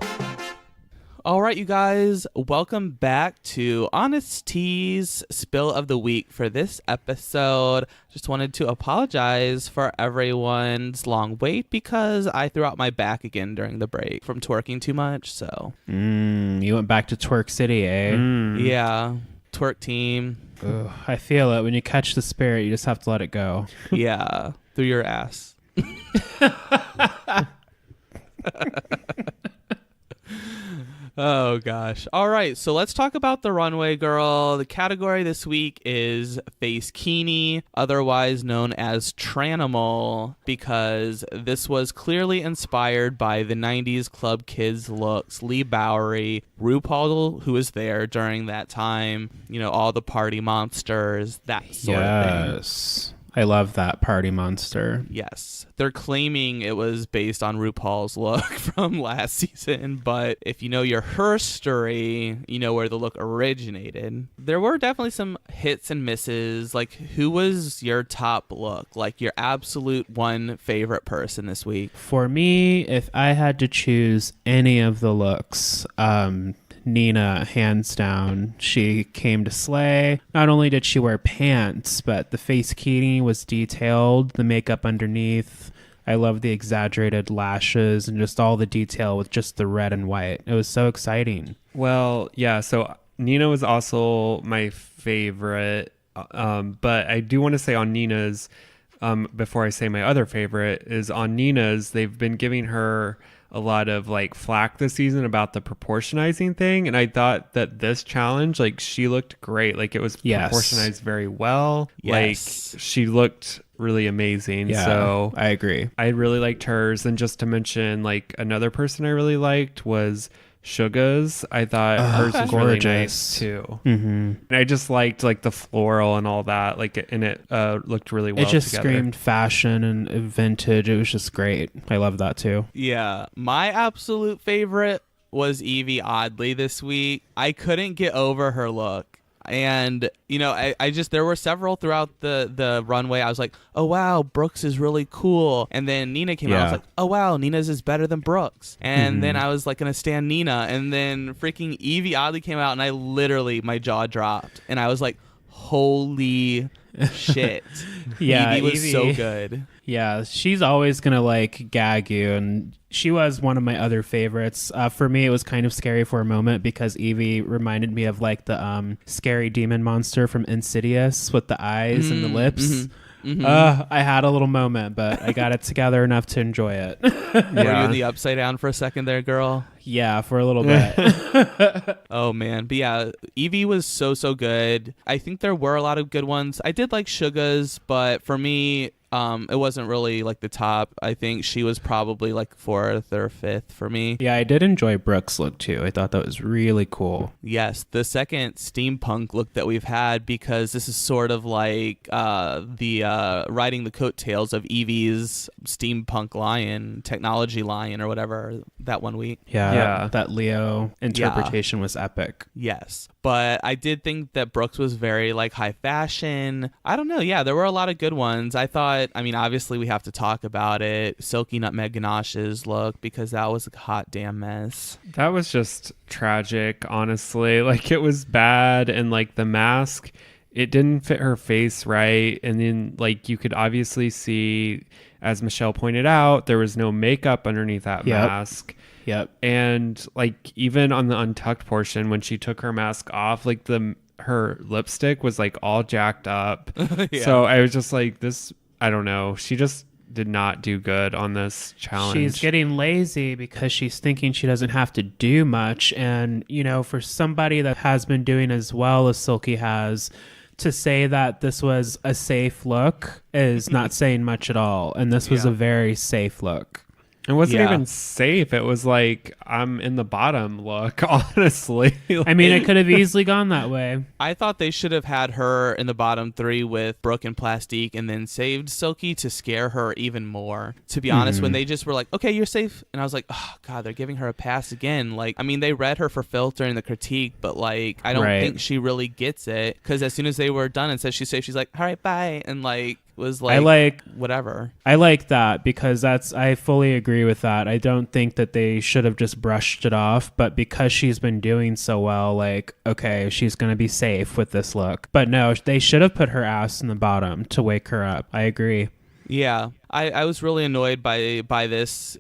All right, you guys, welcome back to Honest Tea's Spill of the Week for this episode. Just wanted to apologize for everyone's long wait because I threw out my back again during the break from twerking too much, so. You went back to Twerk City, eh? Yeah, twerk team. Ugh, I feel it. When you catch the spirit, you just have to let it go. Yeah, through your ass. Oh, gosh. All right, so let's talk about the runway girl. The category this week is Face Kini, otherwise known as Tranimal, because this was clearly inspired by the 90s Club Kids looks. Lee Bowery, RuPaul, who was there during that time, you know, all the party monsters, that sort of thing. Yes. I love that party monster. Yes. They're claiming it was based on RuPaul's look from last season, but if you know your history, you know where the look originated. There were definitely some hits and misses. Like, who was your top look? Like, your absolute one favorite person this week? For me, if I had to choose any of the looks, Nina, hands down. She came to slay. Not only did she wear pants, but the face kini was detailed, the makeup underneath. I love the exaggerated lashes and just all the detail with just the red and white. It was so exciting. Well, yeah, so Nina was also my favorite, but I do want to say on Nina's, before I say my other favorite, is on Nina's, they've been giving her a lot of like flack this season about the proportionizing thing, and I thought that this challenge, like, she looked great. Like, it was proportionized very well. Yes. Like, she looked really amazing. Yeah, so I agree. I really liked hers. And just to mention, like, another person I really liked was Suga's. I thought hers was gorgeous. really nice too. Mm-hmm. And I just liked like the floral and all that. Like, and it looked really well. It just together. screamed fashion and vintage. It was just great. I love that too. Yeah, my absolute favorite was Evie Oddly this week. I couldn't get over her look. And, you know, I just, there were several throughout the runway. I was like, oh, wow, Brooks is really cool. And then Nina came out. I was like, oh, wow, Nina's is better than Brooks. And then I was like, going to stand Nina. And then freaking Evie Oddly came out, and I literally, my jaw dropped. And I was like, holy shit. Yeah, Evie was so good. Yeah, she's always going to like gag you, and she was one of my other favorites. For me, it was kind of scary for a moment because Evie reminded me of like the scary demon monster from Insidious with the eyes and the lips. I had a little moment, but I got it together enough to enjoy it. Were you in the upside down for a second there, girl? Yeah, for a little bit. Oh, man. But yeah, Evie was so good. I think there were a lot of good ones. I did like Suga's, but for me, it wasn't really like the top. I think she was probably like fourth or fifth for me. Yeah, I did enjoy Brooke's look too. I thought that was really cool. Yes, the second steampunk look that we've had, because this is sort of like the riding the coattails of Evie's steampunk lion, technology lion or whatever that one week. Yeah. That Leo interpretation was epic. Yes. But I did think that Brooks was very like high fashion. I don't know. Yeah, there were a lot of good ones. I thought, I mean, obviously we have to talk about it. Silky Nutmeg Ganache's look, because that was a hot damn mess. That was just tragic, honestly. Like, it was bad, and like the mask, it didn't fit her face right. And then like you could obviously see, as Michelle pointed out, there was no makeup underneath that mask. Yep. And like even on the untucked portion, when she took her mask off, like her lipstick was like all jacked up. So I was just like, this, I don't know. She just did not do good on this challenge. She's getting lazy because she's thinking she doesn't have to do much. And, you know, for somebody that has been doing as well as Silky has, to say that this was a safe look is not saying much at all. And this was a very safe look. It wasn't Yeah. even safe. It was like, I'm in the bottom look, honestly. I mean, it could have easily gone that way. I thought they should have had her in the bottom 3 with Brooke and Plastique and then saved Silky to scare her even more. To be honest, when they just were like, okay, you're safe. And I was like, oh, God, they're giving her a pass again. Like, I mean, they read her for filter in the critique, but like, I don't Right. think she really gets it. Because as soon as they were done and said she's safe, she's like, all right, bye. And like, was like, whatever. I like that because I fully agree with that. I don't think that they should have just brushed it off, but because she's been doing so well, like, okay, she's going to be safe with this look. But no, they should have put her ass in the bottom to wake her up. I agree. Yeah, I was really annoyed by this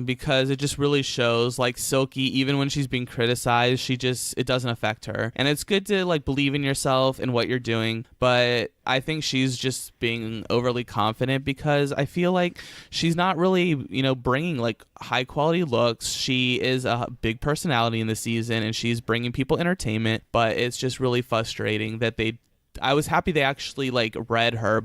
because it just really shows like Silky, even when she's being criticized, it doesn't affect her. And it's good to like believe in yourself and what you're doing, but I think she's just being overly confident because I feel like she's not really, bringing like high quality looks. She is a big personality in the season and she's bringing people entertainment, but it's just really frustrating that I was happy they actually like read her,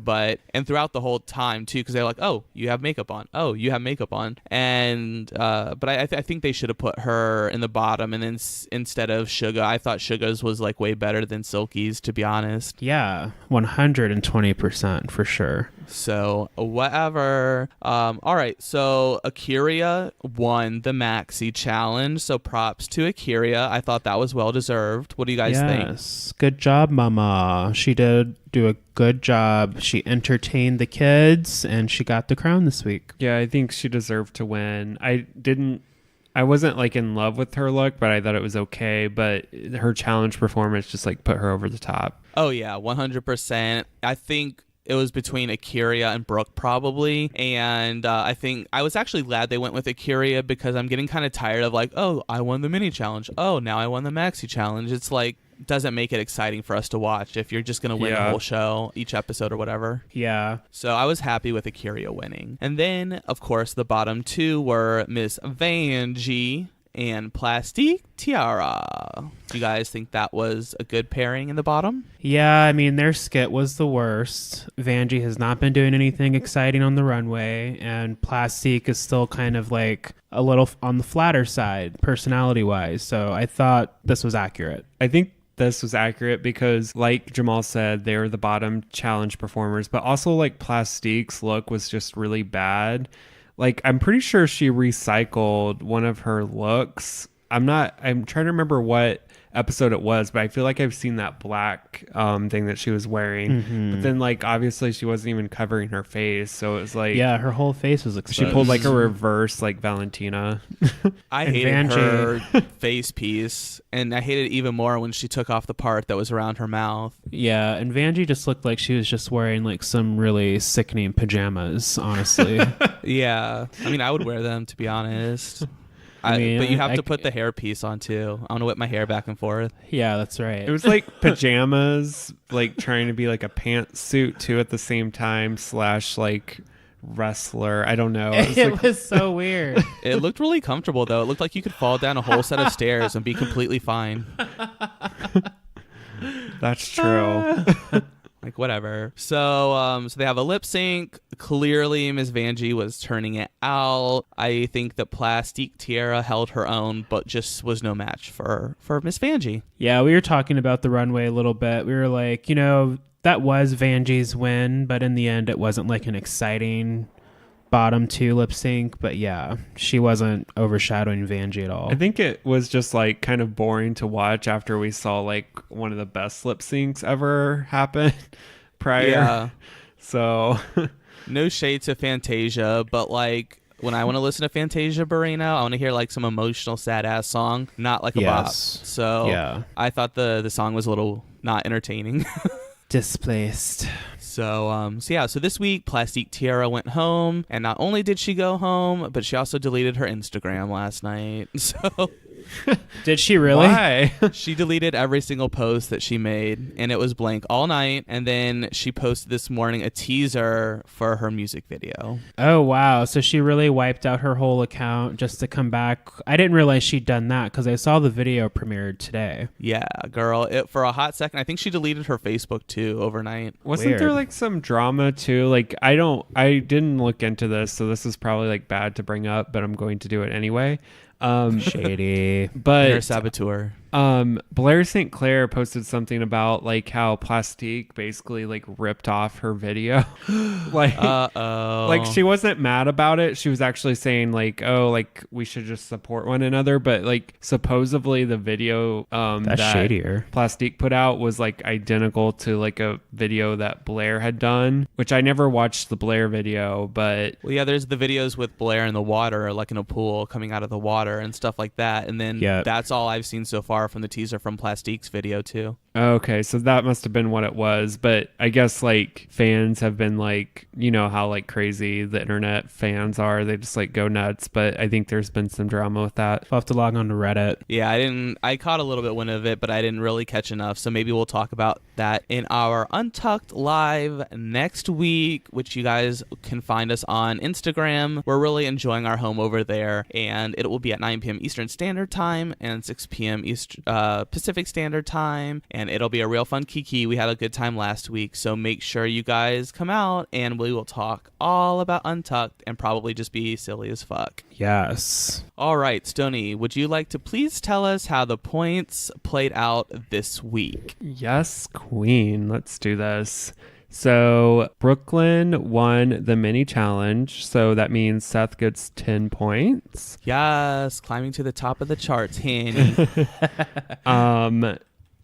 and throughout the whole time too, because they're like, oh, you have makeup on. Oh, you have makeup on. And, but I think they should have put her in the bottom and then instead of Suga, I thought Suga's was like way better than Silky's, to be honest. Yeah, 120% for sure. So whatever. All right. So Akira won the Maxi challenge. So props to Akira. I thought that was well deserved. What do you guys think? Yes. Good job, Mama. She did do a good job. She entertained the kids and she got the crown this week. Yeah, I think she deserved to win. I wasn't like in love with her look, but I thought it was okay. But her challenge performance just like put her over the top. Oh yeah, 100%. I think it was between Akira and Brooke probably, and I think I was actually glad they went with Akira because I'm getting kind of tired of like, oh, I won the mini challenge. Oh, now I won the maxi challenge. It's like, doesn't make it exciting for us to watch if you're just going to win the whole show, each episode or whatever. Yeah. So I was happy with Akira winning. And then, of course, the bottom 2 were Miss Vanjie and Plastique Tiara. Do you guys think that was a good pairing in the bottom? Yeah, I mean, their skit was the worst. Vanjie has not been doing anything exciting on the runway, and Plastique is still kind of like a little on the flatter side, personality-wise. So I thought this was accurate. I think this was accurate because, like Jamal said, they were the bottom challenge performers, but also like Plastique's look was just really bad. Like, I'm pretty sure she recycled one of her looks. I'm trying to remember what episode it was, but I feel like I've seen that black thing that she was wearing. But then, like, obviously she wasn't even covering her face. So it was like, yeah, her whole face was exposed. She pulled like a reverse, like Valentina. I hated her face piece, and I hated it even more when she took off the part that was around her mouth. Yeah, and Vanjie just looked like she was just wearing like some really sickening pajamas, honestly. Yeah, I mean, I would wear them, to be honest. But you have to put the hair piece on too. I want to whip my hair back and forth. Yeah, that's right. It was like pajamas, like trying to be like a pantsuit too at the same time / like wrestler. I don't know. It was so weird. It looked really comfortable though. It looked like you could fall down a whole set of stairs and be completely fine. That's true. Like, whatever. So they have a lip sync. Clearly, Miss Vanjie was turning it out. I think that Plastique Tiara held her own, but just was no match for Miss Vanjie. Yeah, we were talking about the runway a little bit. We were like, that was Vanjie's win, but in the end, it wasn't like an exciting bottom 2 lip sync. But yeah, she wasn't overshadowing Vanjie at all. I think it was just like kind of boring to watch after we saw like one of the best lip syncs ever happen prior. Yeah. So no shade to Fantasia, but like when I want to listen to Fantasia Barrino, I want to hear like some emotional sad ass song, not like a bop. So yeah. I thought the song was a little not entertaining. Displaced. So this week Plastique Tiara went home, and not only did she go home, but she also deleted her Instagram last night. So Did she really? Why? She deleted every single post that she made, and it was blank all night. And then she posted this morning a teaser for her music video. Oh, wow. So she really wiped out her whole account just to come back. I didn't realize she'd done that because I saw the video premiered today. Yeah, girl. For a hot second, I think she deleted her Facebook too overnight. Wasn't Weird. there like some drama too? Like I didn't look into this, so this is probably like bad to bring up, but I'm going to do it anyway. Shady. You're a But saboteur. Blair St. Clair posted something about like how Plastique basically like ripped off her video. like Uh-oh. like she wasn't mad about it. She was actually saying like, oh, like we should just support one another. But like supposedly the video That's that shadier. Plastique put out was like identical to like a video that Blair had done, which I never watched the Blair video, but Well, yeah, there's the videos with Blair in the water, like in a pool, coming out of the water and stuff like that. And then Yep. that's all I've seen so far from the teaser from Plastique's video, too. okay, so that must have been what it was. But I guess like fans have been like, you know how like crazy the internet fans are. They just like go nuts. But I think there's been some drama with that. I'll have to log on to Reddit. Yeah, I caught a little bit wind of it, but I didn't really catch enough. So maybe we'll talk about that in our Untucked Live next week, which you guys can find us on Instagram. We're really enjoying our home over there, and it will be at 9 p.m. Eastern Standard Time and 6 p.m. Pacific Standard Time, and it'll be a real fun kiki. We had a good time last week, so make sure you guys come out, and we will talk all about Untucked and probably just be silly as fuck. Yes. All right, Stoney, would you like to please tell us how the points played out this week? Yes, Queen. Let's do this. So Brooklyn won the mini challenge. So that means Seth gets 10 points. Yes, climbing to the top of the charts, Hanny.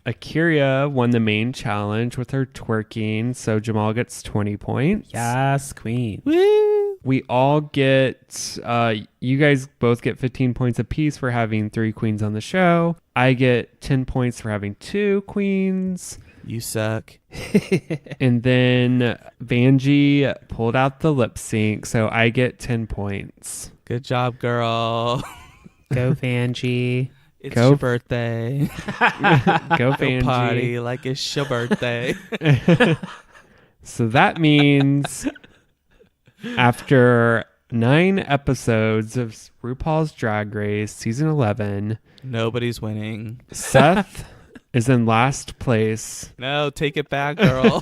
Akira won the main challenge with her twerking. So Jamal gets 20 points. Yes, queen. Woo! We all get, you guys both get 15 points apiece for having 3 queens on the show. I get 10 points for having 2 queens. You suck. And then Vanjie pulled out the lip sync, so I get 10 points. Good job, girl. Go Vanjie. It's Go your birthday. Go Go Vanjie. party like it's your birthday. So that means after 9 episodes of RuPaul's Drag Race season 11, Nobody's winning. Seth is in last place No, take it back, girl.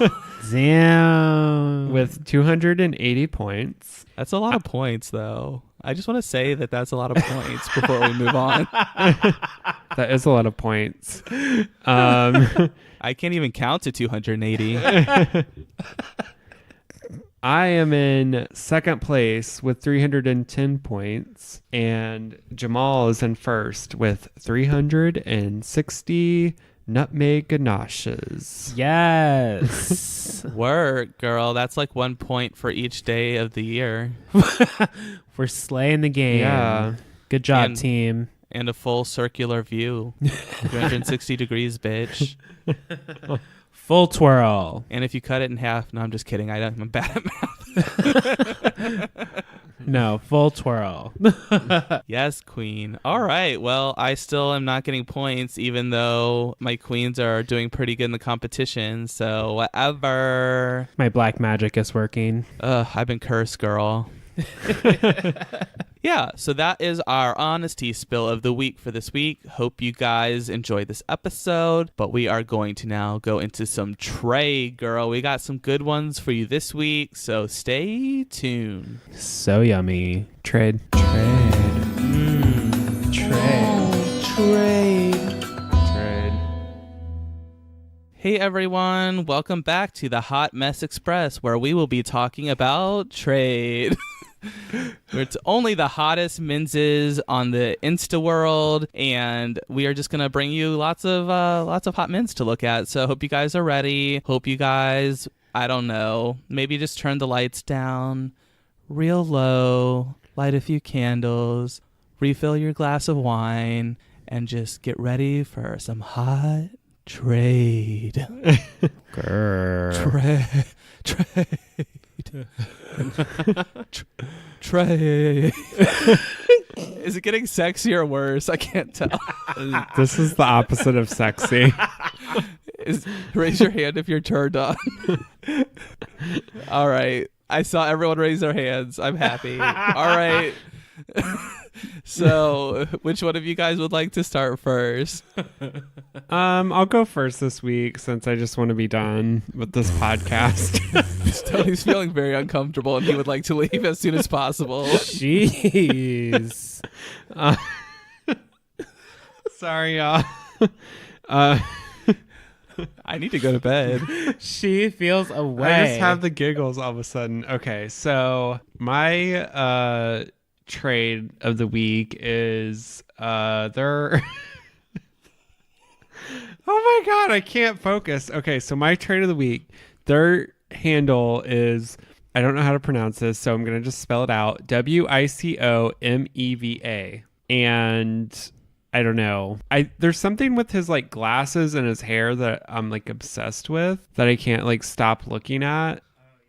Damn. with 280 points. That's a lot of points, though. I just want to say that that's a lot of points before we move on. That is a lot of points. I can't even count to 280. I am in second place with 310 points, and Jamal is in first with 360 nutmeg ganaches. Yes. Work, girl. That's like 1 point for each day of the year. We're slaying the game. Yeah. Good job, And- team. And a full circular view. 360 degrees, bitch. Full twirl. And if you cut it in half, no, I'm just kidding. I'm bad at math. No, full twirl. Yes, queen. All right. Well, I still am not getting points, even though my queens are doing pretty good in the competition. So whatever. My black magic is working. I've been cursed, girl. Yeah, so that is our honesty spill of the week for this week. Hope you guys enjoyed this episode, but we are going to now go into some trade, girl. We got some good ones for you this week, so stay tuned. So yummy. Trade. Trade. Hey everyone, welcome back to the Hot Mess Express, where we will be talking about trade. Where it's only the hottest menses on the Insta world, and we are just gonna bring you lots of hot men's to look at. So hope you guys are ready. Hope you guys, I don't know, maybe just turn the lights down real low, light a few candles, refill your glass of wine, and just get ready for some hot trade. Grr. Trade. Is it getting sexier or worse? I can't tell. This is the opposite of sexy. Raise your hand if you're turned on. All right. I saw everyone raise their hands. I'm happy. All right. So, which one of you guys would like to start first? I'll go first this week since I just want to be done with this podcast. Tony's feeling very uncomfortable and he would like to leave as soon as possible. Jeez. Sorry, y'all. I need to go to bed. She feels away. I just have the giggles all of a sudden. Okay, so my trade of the week is they're oh my god, I can't focus. Okay, so my trade of the week, their handle is, I don't know how to pronounce this, so I'm gonna just spell it out. WICOMEVA. And I don't know. There's something with his like glasses and his hair that I'm like obsessed with that I can't like stop looking at.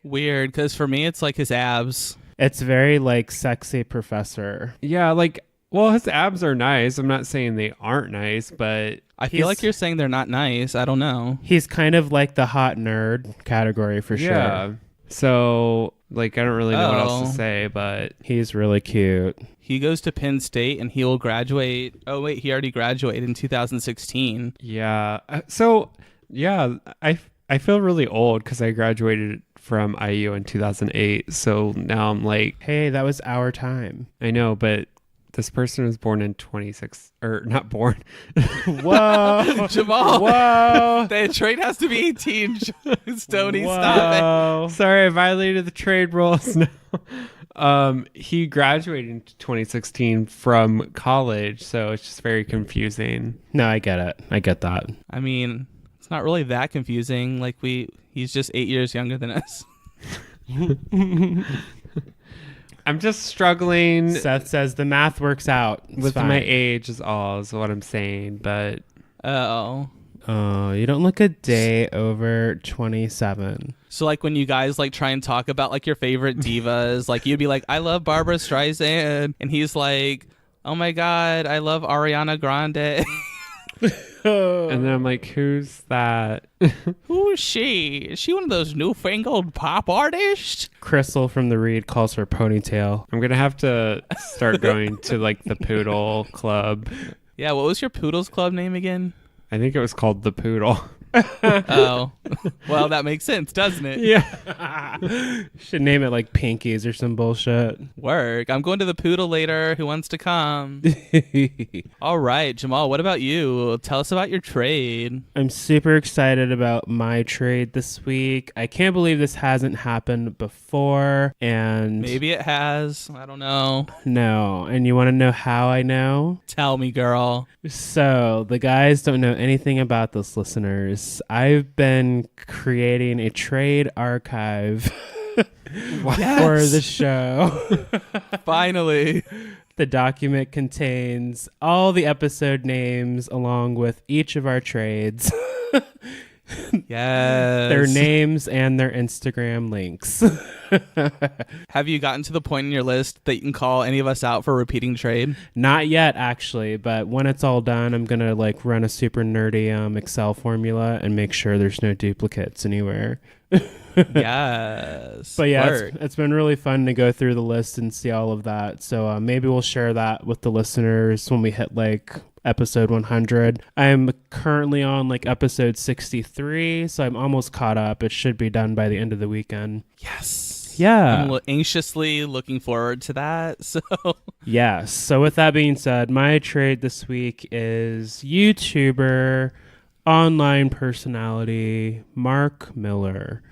Weird, because for me it's like his abs. It's very like sexy professor. Yeah, like, well, his abs are nice. I'm not saying they aren't nice, but I feel like you're saying they're not nice. I don't know. He's kind of like the hot nerd category for sure. So like, I don't really know what else to say, but he's really cute. He goes to Penn State and he will graduate. Oh, wait, he already graduated in 2016. Yeah. So, yeah, I feel really old because I graduated from IU in 2008. So now I'm like, hey, that was our time. I know, but this person was born in 26, or not born. Whoa. Jamal. Whoa. The trade has to be 18. Stoney, stop Sorry, I violated the trade rules. No. He graduated in 2016 from college, so it's just very confusing. No, I get it. I get that. I mean, it's not really that confusing. Like he's just 8 years younger than us. I'm just struggling. Seth says the math works out. It's with fine. my age is all is what I'm saying, but Oh, you don't look a day over 27. so like when you guys like try and talk about like your favorite divas, like you'd be like, I love Barbara Streisand, and he's like, oh my god, I love Ariana Grande. and then I'm like, who's that? Who is she? Is she one of those newfangled pop artists? Crystal from the Read calls her ponytail. I'm gonna have to start going to like the Poodle Club. Yeah, what was your Poodles Club name again? I think it was called the Poodle. Oh, well, that makes sense, doesn't it? Yeah. Should name it like Pinkies or some bullshit. Work. I'm going to the Poodle later. Who wants to come? All right, Jamal, what about you? Tell us about your trade. I'm super excited about my trade this week. I can't believe this hasn't happened before. And Maybe it has. I don't know. no. And you want to know how I know? Tell me, girl. So the guys don't know anything about this, listeners. I've been creating a trade archive for the show. Finally. The document contains all the episode names along with each of our trades. Yes. Their names and their Instagram links. Have you gotten to the point in your list that you can call any of us out for repeating trade? Not yet, actually, but when it's all done, I'm going to like run a super nerdy Excel formula and make sure there's no duplicates anywhere. Yes. But yeah, Work. it's been really fun to go through the list and see all of that. So maybe we'll share that with the listeners when we hit like episode 100. I'm currently on like episode 63, so I'm almost caught up. It should be done by the end of the weekend. Yes. Yeah. I'm anxiously looking forward to that. So Yes. So with that being said, my trade this week is YouTuber, online personality, Mark Miller.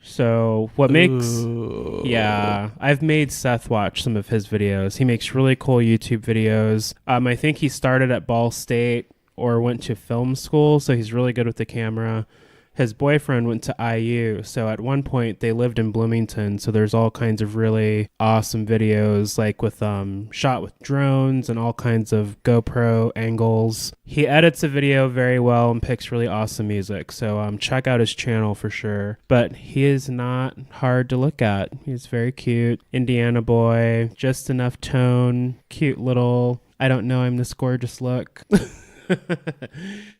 So what makes... Ooh. Yeah, I've made Seth watch some of his videos. He makes really cool YouTube videos. I think he started at Ball State or went to film school, so he's really good with the camera. his boyfriend went to IU. So at one point they lived in Bloomington. So there's all kinds of really awesome videos, like with shot with drones and all kinds of GoPro angles. He edits a video very well and picks really awesome music. So check out his channel for sure. But he is not hard to look at. He's very cute. Indiana boy, just enough tone, cute little, I don't know, I'm this gorgeous look.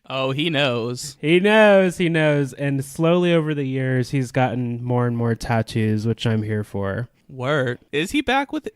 Oh, he knows. He knows. And slowly over the years, he's gotten more and more tattoos, which I'm here for. Word. Is he back with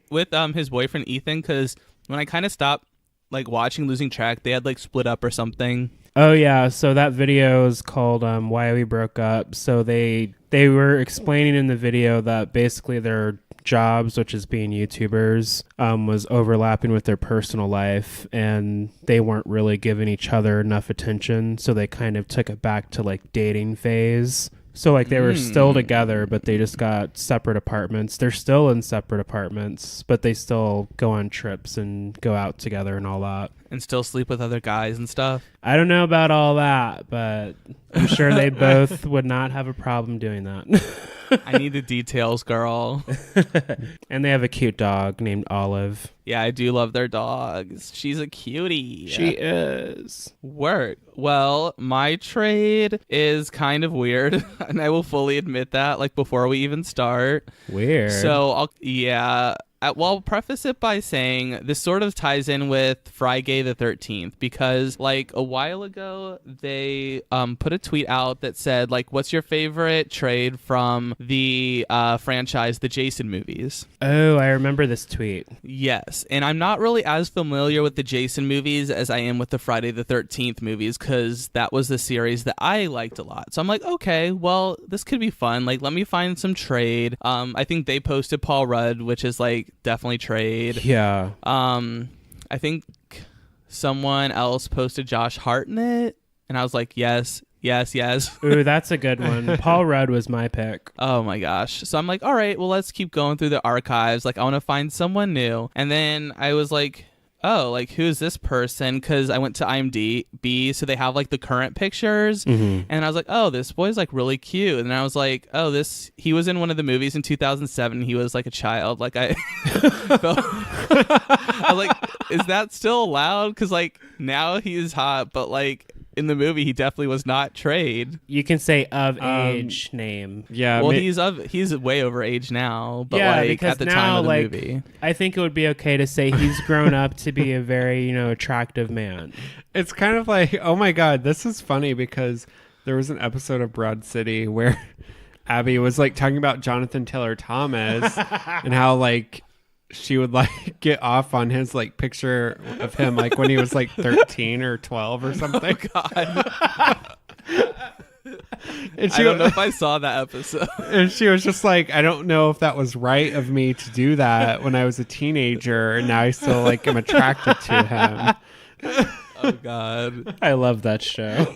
his boyfriend Ethan? Because when I kind of stopped like watching Losing Track, they had like split up or something. Oh yeah, so that video is called Why We Broke Up. So they were explaining in the video that basically their jobs, which is being YouTubers, was overlapping with their personal life, and they weren't really giving each other enough attention, so they kind of took it back to like dating phase. So like they were still together, but they just got separate apartments. They're still in separate apartments, but they still go on trips and go out together and all that. And still sleep with other guys and stuff. I don't know about all that, but I'm sure they both would not have a problem doing that. I need the details, girl. And they have a cute dog named Olive. Yeah, I do love their dogs. She's a cutie. She is. Word. Well, my trade is kind of weird, and I will fully admit that, like, before we even start. Weird. So, I'll preface it by saying this sort of ties in with Friday the 13th, because like a while ago they put a tweet out that said like, what's your favorite trade from the franchise, the Jason movies? Oh, I remember this tweet. Yes, and I'm not really as familiar with the Jason movies as I am with the Friday the 13th movies, because that was the series that I liked a lot. So I'm like, okay, well, this could be fun. Like, let me find some trade. I think they posted Paul Rudd, which is like definitely trade. Yeah. I think someone else posted Josh Hartnett, and I was like, yes. Ooh, that's a good one. Paul Rudd was my pick. Oh my gosh. So I'm like, all right, well, let's keep going through the archives. Like, I want to find someone new. And then I was like, oh, like, who's this person? Because I went to IMDb, so they have like the current pictures. Mm-hmm. And I was like, oh, this boy's like really cute. And I was like, oh, he was in one of the movies in 2007. He was like a child. Like, I was like, is that still allowed? Because like now he's hot, but like in the movie he definitely was not trade. You can say of age name. Yeah. Well, he's way over age now, but yeah, like because at the now, time of the like, movie. I think it would be okay to say he's grown up to be a very, attractive man. It's kind of like, oh my God, this is funny because there was an episode of Broad City where Abby was like talking about Jonathan Taylor Thomas and how like she would like get off on his like picture of him like when he was like 13 or 12 or something. Oh God. And I don't know if I saw that episode. And she was just like, I don't know if that was right of me to do that when I was a teenager, and now I still like am attracted to him. Oh God. I love that show.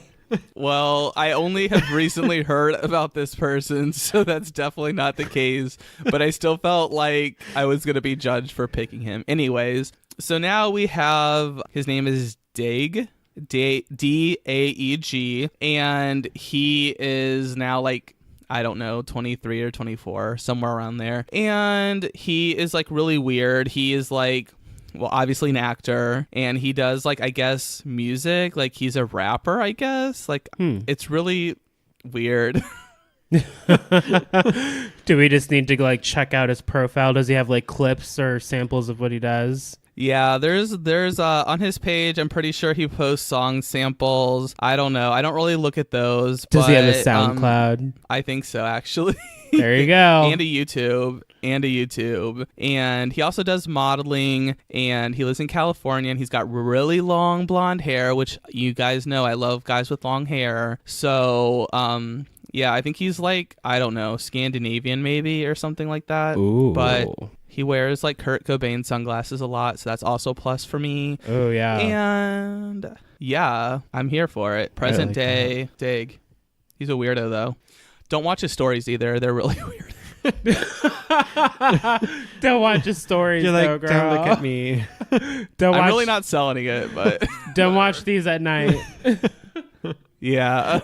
Well, I only have recently heard about this person, so that's definitely not the case. But I still felt like I was going to be judged for picking him. Anyways, so now we have, his name is Daeg, Daeg, and he is now like, I don't know, 23 or 24, somewhere around there. And he is like really weird. He is like, well, obviously an actor, and he does like, I guess, music. Like he's a rapper, I guess. Like it's really weird. Do we just need to like check out his profile? Does he have like clips or samples of what he does? Yeah, there's on his page, I'm pretty sure he posts song samples. I don't know. I don't really look at those. Does but, he have a SoundCloud? I think so, actually. There you go. And a YouTube. And he also does modeling, and he lives in California, and he's got really long blonde hair, which you guys know I love guys with long hair. So, yeah, I think he's like, I don't know, Scandinavian maybe or something like that. Ooh. But he wears like Kurt Cobain sunglasses a lot, so that's also a plus for me. Oh, yeah. And yeah, I'm here for it. Present day Daeg. He's a weirdo though. Don't watch his stories either. They're really weird. Don't watch his stories. You're like, though, girl. don't look at me. I'm really not selling it, but don't watch these at night. yeah.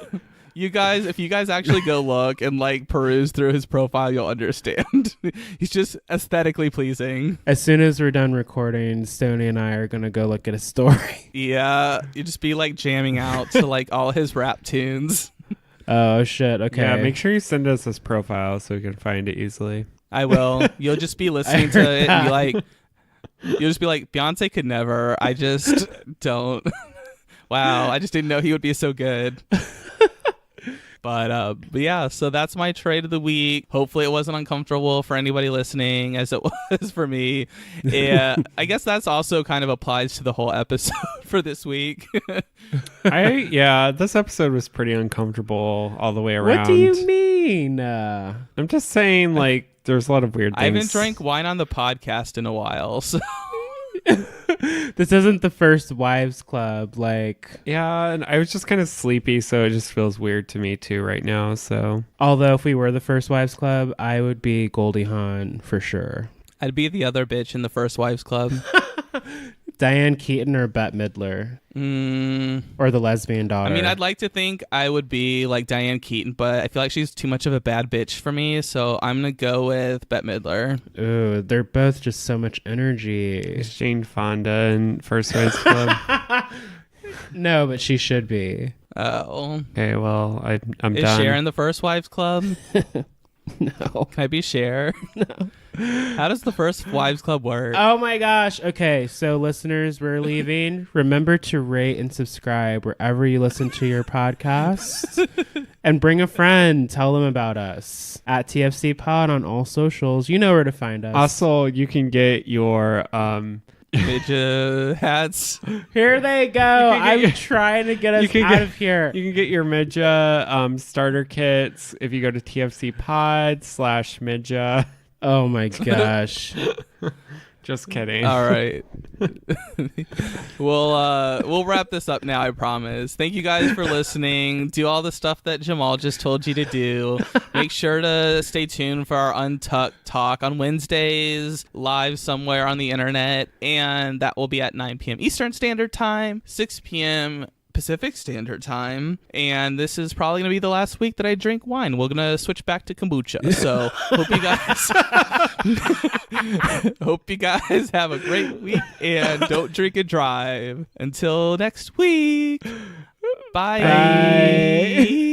You guys, if you guys actually go look and like peruse through his profile, you'll understand. He's just aesthetically pleasing. As soon as we're done recording, Stoney and I are gonna go look at a story. Yeah, you just be like jamming out to like all his rap tunes. Oh shit! Okay. Yeah, make sure you send us his profile so we can find it easily. I will. You'll just be listening to it and be like, you'll just be like, Beyonce could never. I just don't. Wow, I just didn't know he would be so good. But yeah, so that's my trade of the week. Hopefully it wasn't uncomfortable for anybody listening as it was for me. Yeah, I guess that's also kind of applies to the whole episode for this week. This episode was pretty uncomfortable all the way around. What do you mean? I'm just saying, like, there's a lot of weird things. I haven't drank wine on the podcast in a while, so... This isn't the first wives club, like. Yeah, and I was just kind of sleepy, so it just feels weird to me too right now. So, Although if we were the first wives club, I would be Goldie Hawn for sure. I'd be the other bitch in the First Wives Club. Diane Keaton or Bette Midler, or the lesbian daughter. I mean, I'd like to think I would be like Diane Keaton, but I feel like she's too much of a bad bitch for me, so I'm gonna go with Bette Midler. Ooh, they're both just so much energy. is Jane Fonda in First Wives Club? No, but she should be. Oh, Okay, well, I'm is done. Cher in the First Wives Club? No. Can I be Cher? No. How does the First Wives Club work? Oh my gosh. Okay, so listeners, we're leaving. Remember to rate and subscribe wherever you listen to your podcasts. And bring a friend. Tell them about us. At TFC Pod on all socials. You know where to find us. Also, you can get your Midget hats. Here they go. I'm trying to get us out of here. You can get your Midja starter kits if you go to TFC Pod /Midja. Oh my gosh. Just kidding. All right. We'll wrap this up now, I promise. Thank you guys for listening. Do all the stuff that Jamal just told you to do. Make sure to stay tuned for our Untucked Talk on Wednesdays, live somewhere on the internet, and that will be at 9 p.m. Eastern Standard Time, 6 p.m. Pacific Standard Time, and this is probably going to be the last week that I drink wine. We're going to switch back to kombucha. So hope you guys have a great week and don't drink and drive. Until next week. Bye. Bye.